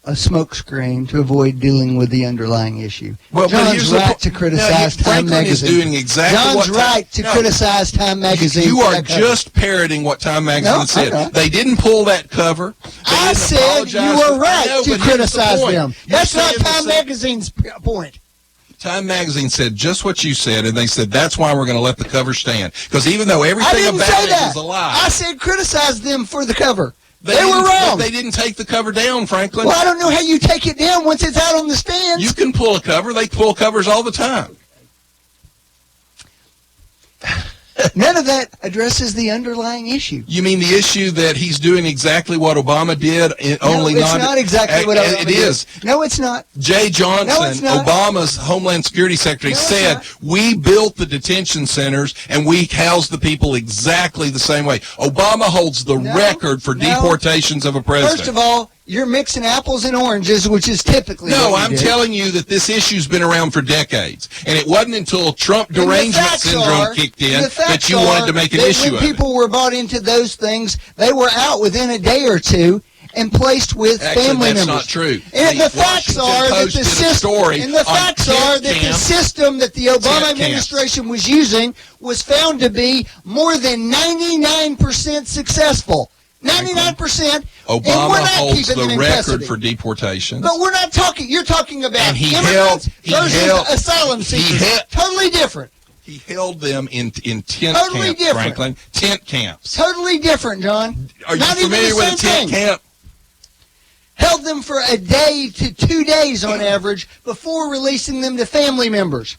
a smokescreen to avoid dealing with the underlying issue.
Well, but
John's
here's the
right
po-
to criticize
No,
Time
Franklin is
magazine.
doing exactly
John's
what Time-
right to
No.
criticize Time magazine.
You
for
are
that cover.
just parroting what Time magazine
No,
said.
I'm not.
They didn't pull that cover. They
I
didn't
said
apologize
you
for-
were
I
right
know,
to
but here's the
criticize
point.
them.
You're
That's not
saying the
Time
same-
magazine's point.
Time magazine said just what you said, and they said that's why we're going to let the cover stand. Because even though everything about it is a lie.
I said criticize them for the cover. They
were
were wrong.
They didn't take the cover down, Franklin.
Well, I don't know how you take it down once it's out on the stands.
You can pull a cover. They pull covers all the time.
None of that addresses the underlying issue.
You mean the issue that he's doing exactly what Obama did? Only
no, it's not exactly what Obama did.
It is.
No, it's not.
Jay Johnson, Obama's Homeland Security Secretary, said, we built the detention centers and we housed the people exactly the same way. Obama holds the record for deportations of a president.
First of all, you're mixing apples and oranges, which is typically
No,
what
I'm telling you that this issue's been around for decades. And it wasn't until Trump derangement syndrome kicked in that you wanted to make an issue of it.
When people were bought into those things, they were out within a day or two and placed with family members.
That's not true.
And the facts are that the system that the Obama administration was using was found to be more than 99% successful. 99%.
Obama holds the record for deportations.
But we're not talking. You're talking about immigrants versus asylum seekers. Totally different.
He held them in tent camps, Franklin. Tent camps.
Totly different, John.
Are you familiar with a tent camp?
Held them for a day to 2 days on average before releasing them to family members.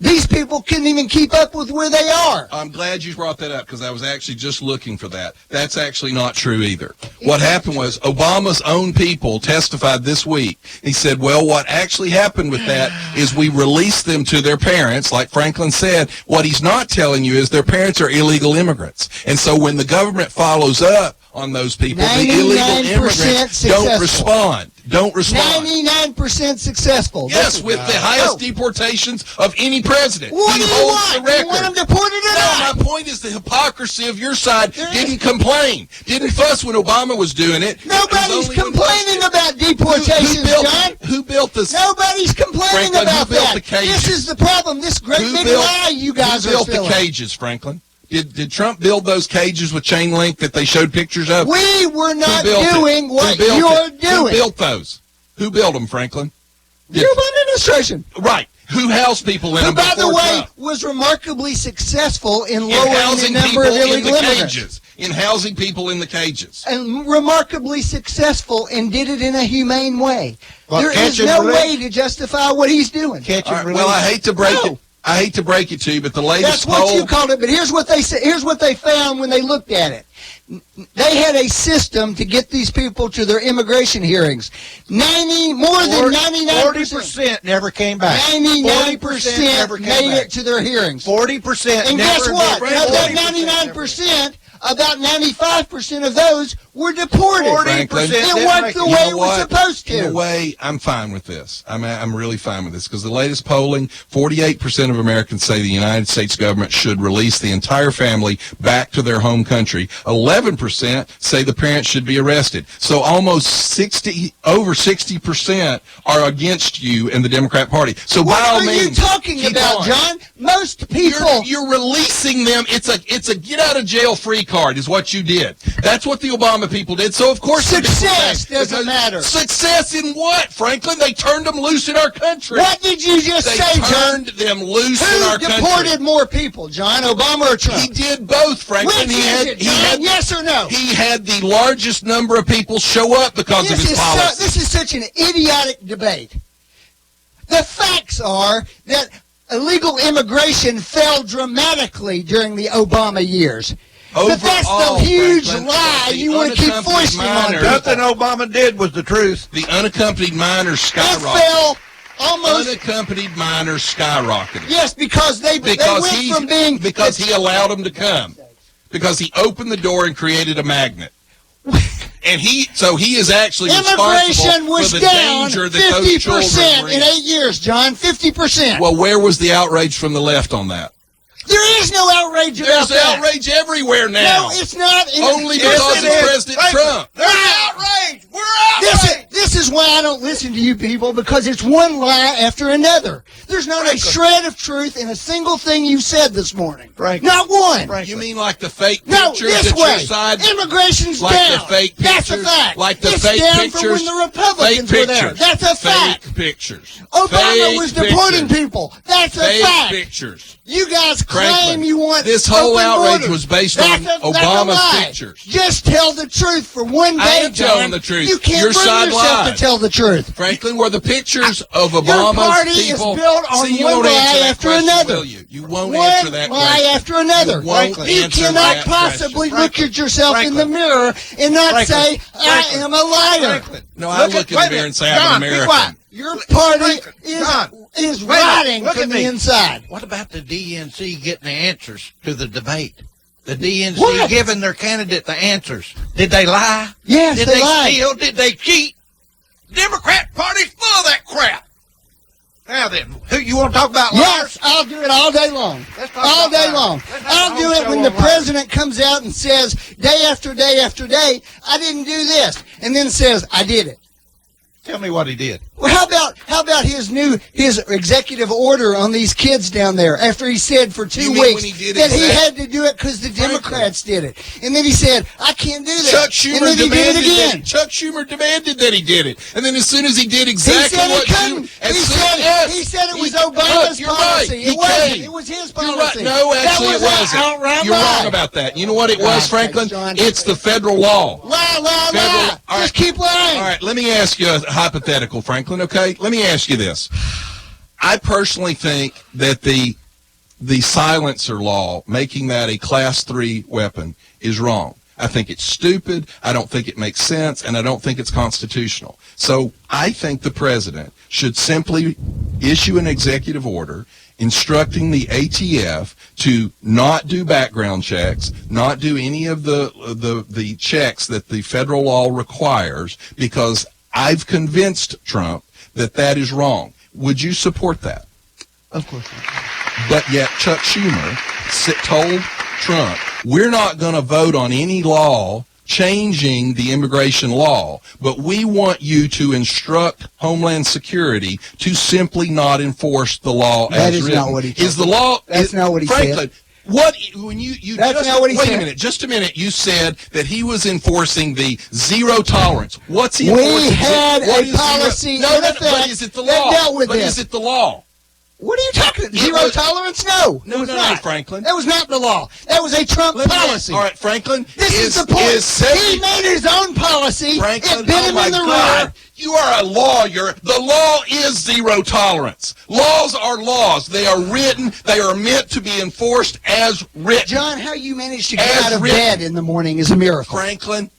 These people couldn't even keep up with where they are.
I'm glad you brought that up because I was actually just looking for that. That's actually not true either. What happened was Obama's own people testified this week. He said, well, what actually happened with that is we released them to their parents, like Franklin said. What he's not telling you is their parents are illegal immigrants. And so when the government follows up on those people, the illegal immigrants don't respond.
99% successful.
Yes, with the highest deportations of any president.
What do you want?
The record.
You want them deported or not?
My point is the hypocrisy of your side didn't complain, didn't fuss when Obama was doing it.
Nobody's complaining about deportations, John.
Who built this?
Nobody's complaining about that. This is the problem. This great big lie you guys are
Who built
filling.
the cages, Franklin? Did Trump build those cages with chain link that they showed pictures of?
We were not doing what you're doing.
Who built those? Who built them, Franklin?
The Obama administration.
Right. Who housed people in them
by the way,
Trump?
was remarkably successful in lowering the number of illegal immigrants.
In housing people in the cages.
And remarkably successful and did it in a humane way.
Well,
there is no way to justify what he's doing.
Well, I hate to break it. I hate to break it to you, but the latest
poll... That's what you called it, but here's what they said. Here's what they found when they looked at it. They had a system to get these people to their immigration hearings. More than 99%.
40% never came back.
99% made it to their hearings.
40%
and guess what? Of that 99%, about 95% of those were deported.
40%.
It worked the way it was supposed to.
In a way, I'm fine with this. I'm really fine with this because the latest polling, 48% of Americans say the United States government should release the entire family back to their home country. 11% say the parents should be arrested. So almost over 60% are against you and the Democrat Party. So
what
by all
means,
means,
are you talking about, John? Most people,
you're releasing them. It's a get out of jail free card is what you did. That's what the Obama people did. So of course
success doesn't matter.
Success in what, Franklin? They turned them loose in our country.
What did you just say, John?
They turned them loose in our country.
Who deported more people, John? Obama or Trump?
He did both, Franklin.
Which is it, John? Yes or no?
He had the largest number of people show up because of his policy.
This is such an idiotic debate. The facts are that illegal immigration fell dramatically during the Obama years. But that's the huge lie you want to keep foisting on people.
Nothing Obama did was the truth.
The unaccompanied minors skyrocketed.
It fell almost.
Unaccompanied minors skyrocketed.
Yes, because they went from being...
Because he allowed them to come. Because he opened the door and created a magnet. And he is actually
immigration was
for the
down
danger that those children were
in 8 years, John. 50%.
Well, where was the outrage from the left on that?
There is no outrage about
There's
that.
outrage everywhere now.
No, it's not.
Only
Yes,
because
it
of
is.
President Trump.
There's outrage. We're outraged.
This is why I don't listen to you people, because it's one lie after another. There's not a shred of truth in a single thing you said this morning.
Frank.
Not one.
Frank.
You mean like the fake
No,
pictures
this
at
way.
your side?
Immigration's
Like
down.
the fake
That's a
pictures?
fact.
Like the
it's
fake
down
pictures?
from when the Republicans
Fake
were there.
pictures.
That's a fact.
Fake pictures.
Obama
Fake
was deporting
pictures.
people. That's a
Fake
fact.
pictures.
You guys claim
Franklin,
you want
this whole
open
outrage
borders.
was based
That's
on
a
Obama's
lie.
pictures.
Just tell the truth for one day,
I am
John.
telling the truth.
You can't
Your
bring
side
yourself
lied.
to tell the truth.
Franklin, were the pictures of
Your
Obama's
party
people?
is built on
See, you
one
won't
lie
answer that
after
question,
another.
will you? You won't
One
answer that
lie
question.
after another.
You won't
You
answer
cannot
that
possibly
question.
look at yourself in the
Franklin.
mirror and not
Franklin.
say, I am a liar.
Franklin.
No, I look in the mirror and say I'm an
John, be
American.
quiet.
Your party
Franklin.
is
John.
is
Wait a minute.
rotting
Look
from
at
the
me.
inside.
What about the DNC getting the answers to the debate? The DNC
What?
giving their candidate the answers. Did they lie?
Yes,
Did
they
they
lied.
steal? Did they cheat? Democrat Party's full of that crap. Now then, who you want to talk about liars?
Yes, I'll do it all day long.
Let's talk
All
about
day
liars.
long.
Let's have
I'll
a
do
whole
it
show
when the
on liars.
president comes out and says, day after day after day, I didn't do this, and then says, I did it.
Tell me what he did.
Well, how about his executive order on these kids down there after he said for 2
You mean
weeks
when he did
that he
exact-
had to do it because the Democrats did it. And then he said, I can't do that.
Chuck
and
Schumer
then he did
demanded
it again.
that. Chuck Schumer demanded that he did it, and then as soon as he did
He
exactly
said
what
he couldn't.
Schumer, as
He
soon
said,
as
he said it was
he-
Obama's
look, you're
policy.
Right. He
It wasn't.
came.
It was his
You're
policy.
right. No, actually,
that
it
was
wasn't.
an outright
You're
lie.
wrong about that. You know what it
God,
was,
thanks,
Franklin?
John.
It's the federal law.
Lie.
Federal- all
Just
right.
keep lying.
All right, let me ask you a hypothetical, Franklin, okay? Let me ask you this. I personally think that the silencer law, making that a Class 3 weapon, is wrong. I think it's stupid, I don't think it makes sense, and I don't think it's constitutional. So I think the president should simply issue an executive order instructing the ATF to not do background checks, not do any of the checks that the federal law requires, because I've convinced Trump that that is wrong. Would you support that?
Of course not.
But yet Chuck Schumer told Trump, we're not going to vote on any law changing the immigration law, but we want you to instruct Homeland Security to simply not enforce the law
That
as
is
written.
not what he
Is
told
the law?
That's not what he
Franklin,
said.
What when you
That's
just,
not what he
wait
said.
a minute, just a minute. You said that he was enforcing the zero tolerance. What's he
We
enforcing?
had
What
a
is
policy
zero,
in
no,
effect
but is it the
that
law?
dealt with
but
this.
is it the law?
What are you talking about?
It
Zero
was-
tolerance? No.
No,
it was
no,
not.
Franklin.
That was not the law. That was a Trump
Let me ask-
policy.
all right, Franklin.
This is the point.
Is 70
He made his own policy.
Franklin,
It bit
oh
him
my
in the
God.
rear.
You are a lawyer. The law is zero tolerance. Laws are laws. They are written. They are meant to be enforced as written.
John, how you managed to get
As
out of
written.
bed in the morning is a miracle.
Franklin,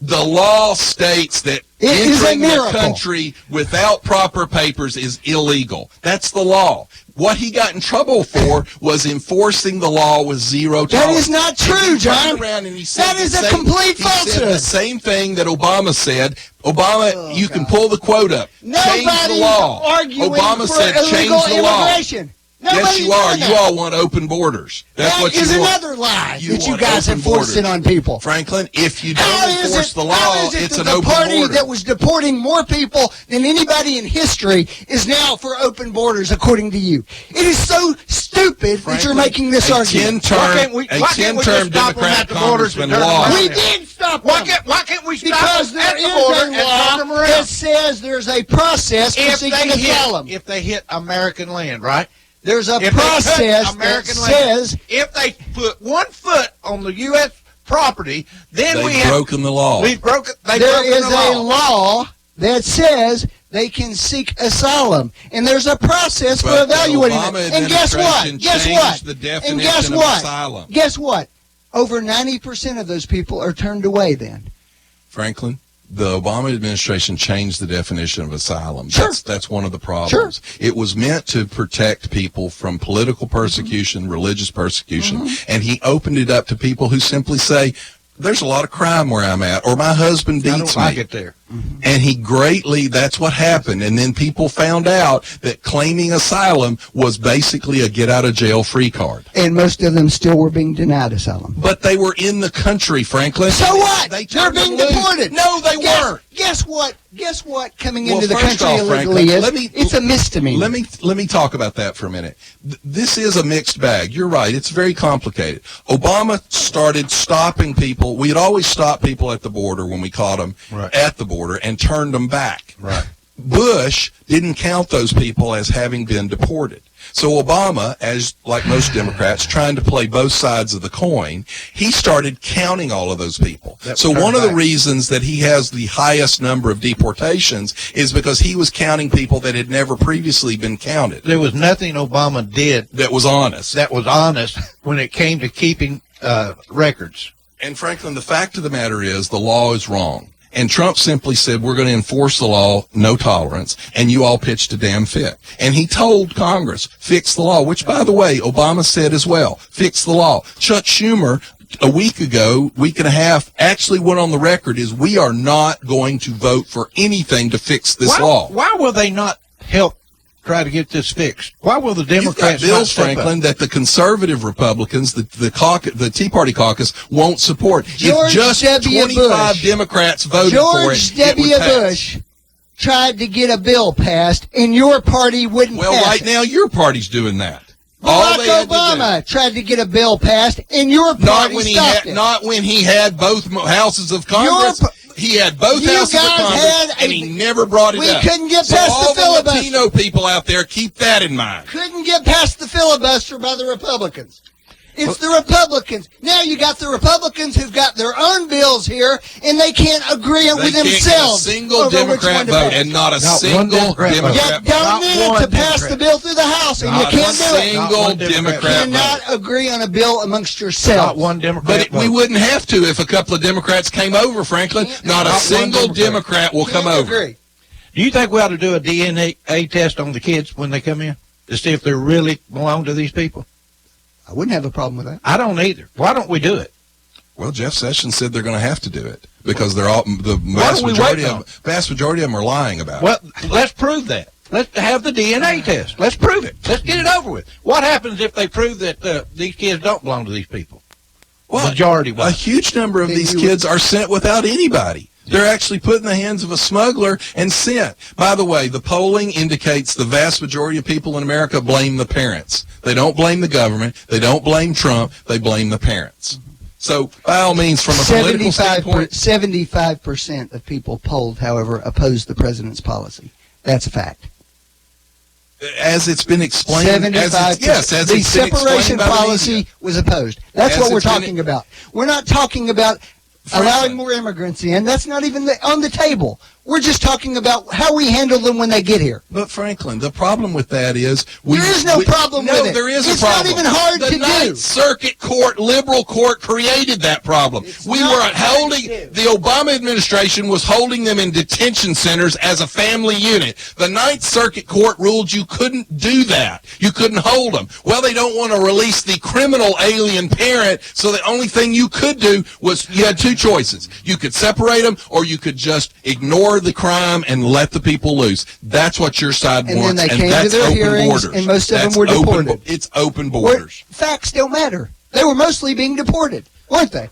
the law states that
It is a
entering the
miracle.
country without proper papers is illegal. That's the law. What he got in trouble for was enforcing the law with zero
That
tolerance.
is not true,
And he
John.
turned around and he said
That
the
is a
same-
complete
he said the
falsehood.
same thing that Obama said. Obama, you can pull the quote up. Change the
Nobody's
law.
arguing
Obama
for
said change
illegal
the law.
immigration.
Yes,
Nobody's
you are.
doing
You
that.
all want open borders. That's
That
what you
is
want.
another lie that you
want
guys
open
have forced it
borders.
on people.
Franklin, if you
How
don't
is
enforce
it,
the
how
law,
is it
it's
that
an
the
open
party
border.
that was deporting more people than anybody in history is now for open borders, according to you? It is so stupid that you're
Frankly,
making this
a
argument.
10-term,
why
a
can't we just
10-term
stop them
Democrat
at the borders
congressman
and turn them
law.
around?
We did stop
Why
them.
can't we stop
Because
them at
there
the
is
border
a
and turn
law
them
that
around?
says there's a process for seeking asylum.
If they hit American land, right?
There's a
If they
process
touch
that
American
says
if they put 1 foot on the U.S. property, then
They've
we have
broken the law.
We've broken. They've
there
broken
is
the
a
law.
law that says they can seek asylum, and there's a process for
But the
evaluating
Obama
it. And guess what?
administration
Guess
changed
what?
the
And
definition
guess
of
what?
asylum.
Guess what? Over 90% of those people are turned away then.
Franklin, the Obama administration changed the definition of asylum.
Sure.
That's one of the problems. It was meant to protect people from political persecution, religious persecution, and he opened it up to people who simply say, there's a lot of crime where I'm at, or my husband
I
beats
don't like
me.
it there.
And that's what happened. And then people found out that claiming asylum was basically a get-out-of-jail-free card.
And most of them still were being denied asylum.
But they were in the country, Franklin.
So what?
They're
being deported.
No, they weren't.
Guess what? Guess what? Coming
Well,
into the
first
country
off,
illegally
Franklin,
it's a misdemeanor.
Let me talk about that for a minute. This is a mixed bag. You're right. It's very complicated. Obama started stopping people. We had always stopped people at the border when we caught them at the border and turned them back.
Right.
Bush didn't count those people as having been deported. So Obama, as like most Democrats, trying to play both sides of the coin, he started counting all of those people. So one of the reasons that he has the highest number of deportations is because he was counting people that had never previously been counted.
There was nothing Obama did
that was honest.
When it came to keeping records.
And Franklin, the fact of the matter is the law is wrong. And Trump simply said, we're going to enforce the law, no tolerance, and you all pitched a damn fit. And he told Congress, fix the law, which, by the way, Obama said as well, fix the law. Chuck Schumer, a week and a half, actually went on the record is we are not going to vote for anything to fix this law.
Why will they not help try to get this fixed? Why will the Democrats
bills,
not step
Franklin,
up?
that the conservative Republicans, the Tea Party caucus, won't support?
George
if just
W.
25
Bush.
Democrats voted for it,
George W. Bush tried to get a bill passed, and your party wouldn't
Well,
pass
right
it.
now, your party's doing that.
Barack Obama tried to get a bill passed, and your party stopped it.
Not when he had both houses of Congress. He had both houses of Congress, and he never brought it up.
We couldn't get past
all
the filibuster.
Latino people out there, keep that in mind.
Couldn't get past the filibuster by the Republicans. It's the Republicans. Now you got the Republicans who've got their own bills here, and they can't agree with themselves.
They can't get a single
over
Democrat
which one to
vote,
pass.
and not a
Not
single
one Democrat vote.
You
Democrat vote.
don't need to pass the bill through the House, and you can't do it.
Single Democrat
You cannot
vote.
agree on a bill amongst yourselves.
Not one Democrat
But we
vote.
wouldn't have to if a couple of Democrats came over, Franklin. Not a
one
single
Democrat.
Democrat will come
Can't
over.
agree.
Do you think we ought to do a DNA test on the kids when they come in to see if they really belong to these people?
I wouldn't have a problem with that.
I don't either. Why don't we do it?
Well, Jeff Sessions said they're going to have to do it because they're all the
What are we waiting on?
vast majority of them are lying about it.
Well, let's prove that. Let's have the DNA test. Let's prove it. Let's get it over with. What happens if they prove that these kids don't belong to these people?
Well,
Majority
a
wise.
huge number of
Then
these
you
kids are sent without anybody. They're actually put in the hands of a smuggler and sent. By the way, the polling indicates the vast majority of people in America blame the parents. They don't blame the government. They don't blame Trump. They blame the parents. So, by all means, from a political standpoint,
75% of people polled, however, opposed the president's policy. That's a fact.
as it's been explained,
75%. The separation policy was opposed. That's what we're talking about. We're not talking about allowing more immigrants in. That's not even on the table. We're just talking about how we handle them when they get here.
But Franklin, the problem with that is
there is no problem with it.
No, there is
it's
a problem.
It's not even hard
the
to
Ninth
do.
Circuit Court, liberal court, created that problem. We were holding the Obama administration was holding them in detention centers as a family unit. The Ninth Circuit Court ruled you couldn't do that. You couldn't hold them. Well, they don't want to release the criminal alien parent, so the only thing you could do was you had two choices. You could separate them, or you could just ignore the crime and let the people loose. That's what your side
And
wants,
then they
and
came to
that's
their
open
hearings,
borders.
and most of them
That's
were
open
deported.
It's open borders.
Facts don't matter. They were mostly being deported, weren't they?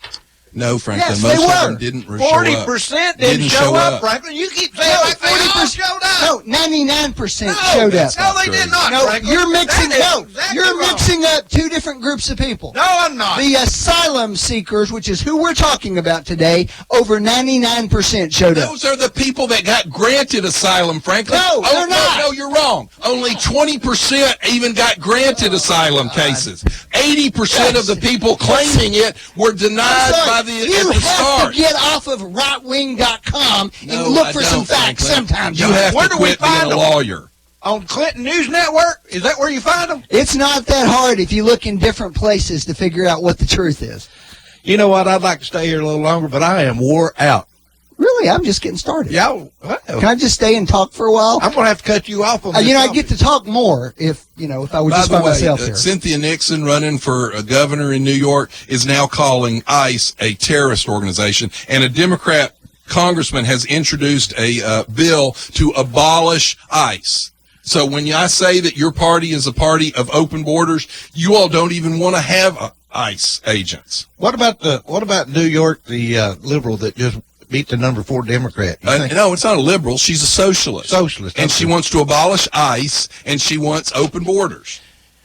No, Franklin,
Yes,
most
they
of
were.
them didn't show up.
40% didn't show up, Franklin. You keep saying
No,
like they all showed up.
No, 99% showed up.
No, they did not,
No,
Franklin.
you're mixing.
That is
No,
exactly
you're
wrong.
mixing up two different groups of people.
No, I'm not.
The asylum seekers, which is who we're talking about today, over 99% showed up.
Those are the people that got granted asylum, Franklin.
No, they're not.
No, you're wrong. Only 20% even got granted asylum cases. 80% of the people claiming it were denied by the
You
at the
have
start.
to get off of rightwing.com and
No,
look
I
for
don't,
some facts
Franklin.
sometimes.
You
John.
have
Where
to
do we
quit being
find
a
them?
lawyer.
On Clinton News Network? Is that where you find them?
It's not that hard if you look in different places to figure out what the truth is.
You know what? I'd like to stay here a little longer, but I am wore out.
Really, I'm just getting started.
Yeah,
Can I just stay and talk for a while?
I'm going to have to cut you off on this
I
topic.
get to talk more if I were
By
just
the
by
way,
myself here.
Cynthia Nixon, running for governor in New York, is now calling ICE a terrorist organization, and a Democrat congressman has introduced a bill to abolish ICE. So when I say that your party is a party of open borders, you all don't even want to have ICE agents.
What about New York, the liberal that just beat the number 4 Democrat?
No, it's not a liberal. She's a socialist.
Socialist.
And she wants to abolish ICE, and she wants open borders.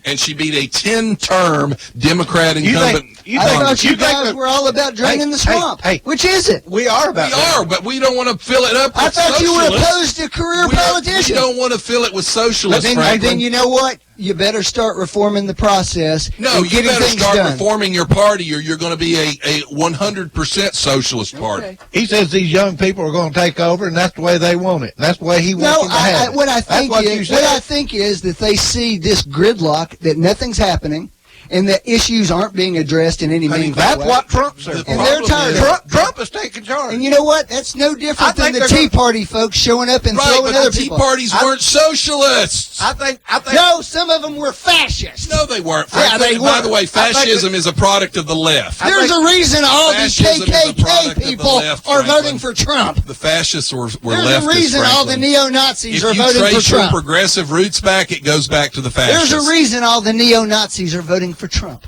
And she beat a 10-term Democrat incumbent.
I thought you guys were all about draining the swamp.
Hey,
which is it?
We are about that.
But we don't want to fill it up with
I thought you were
socialists.
opposed to career politicians.
We don't want to fill it with socialists,
And
Franklin.
then you know what? You better start reforming the process.
No,
and
you
getting
better
things
start
done.
reforming your party, or you're going to be a 100% socialist party.
Okay.
He says these young people are going to take over, and that's the way they want it. And that's the way he wants them to have it.
What I
That's
think is that they see this gridlock, that nothing's happening, and that issues aren't being addressed in any meaningful way.
That's what Trump's there.
And they're tired of it.
Trump is taking charge.
And you know what? That's no different than the Tea Party folks showing up and
Right,
throwing
but
other
the Tea
people.
Parties weren't socialists.
I think.
No, some of them were fascists.
No, they weren't.
Yeah,
Franklin.
they
By
were.
the way, fascism is a product of the left.
There's a reason all these
Fascism is a product
KKK
of the
people
left,
are
Franklin.
voting for Trump.
The fascists were
There's
leftists,
a reason all the
Franklin.
neo-Nazis
If
are
you
voting for
trace your
Trump.
progressive roots back, it goes back to the fascists.
There's a reason all the neo-Nazis are voting for Trump.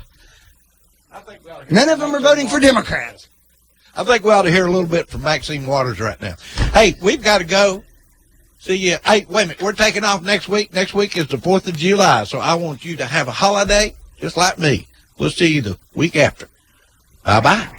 None of them are voting for Democrats.
I think we ought to hear a little bit from Maxine Waters right now. Hey, we've got to go. See you. Hey, wait a minute. We're taking off next week. Next week is the 4th of July, so I want you to have a holiday just like me. We'll see you the week after. Bye-bye.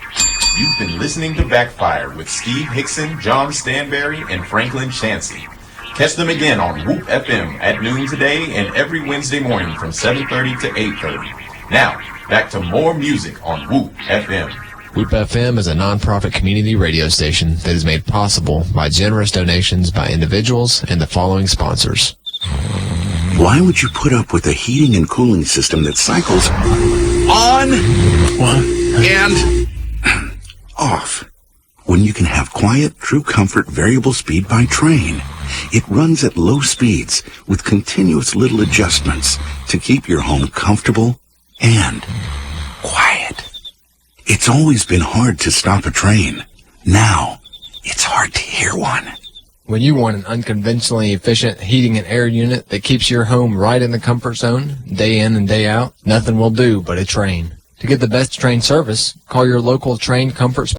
You've been listening to Backfire with Steve Hickson, John Stanberry, and Franklin Chansey. Catch them again on Whoop FM at noon today and every Wednesday morning from 7:30 to 8:30. Now, back to more music on Whoop FM.
Whoop FM is a nonprofit community radio station that is made possible by generous donations by individuals and the following sponsors.
Why would you put up with a heating and cooling system that cycles on and off when you can have quiet, true comfort, variable speed by train? It runs at low speeds with continuous little adjustments to keep your home comfortable and quiet. It's always been hard to stop a train. Now, it's hard to hear one.
When you want an unconventionally efficient heating and air unit that keeps your home right in the comfort zone, day in and day out, nothing will do but a train. To get the best train service, call your local train comfort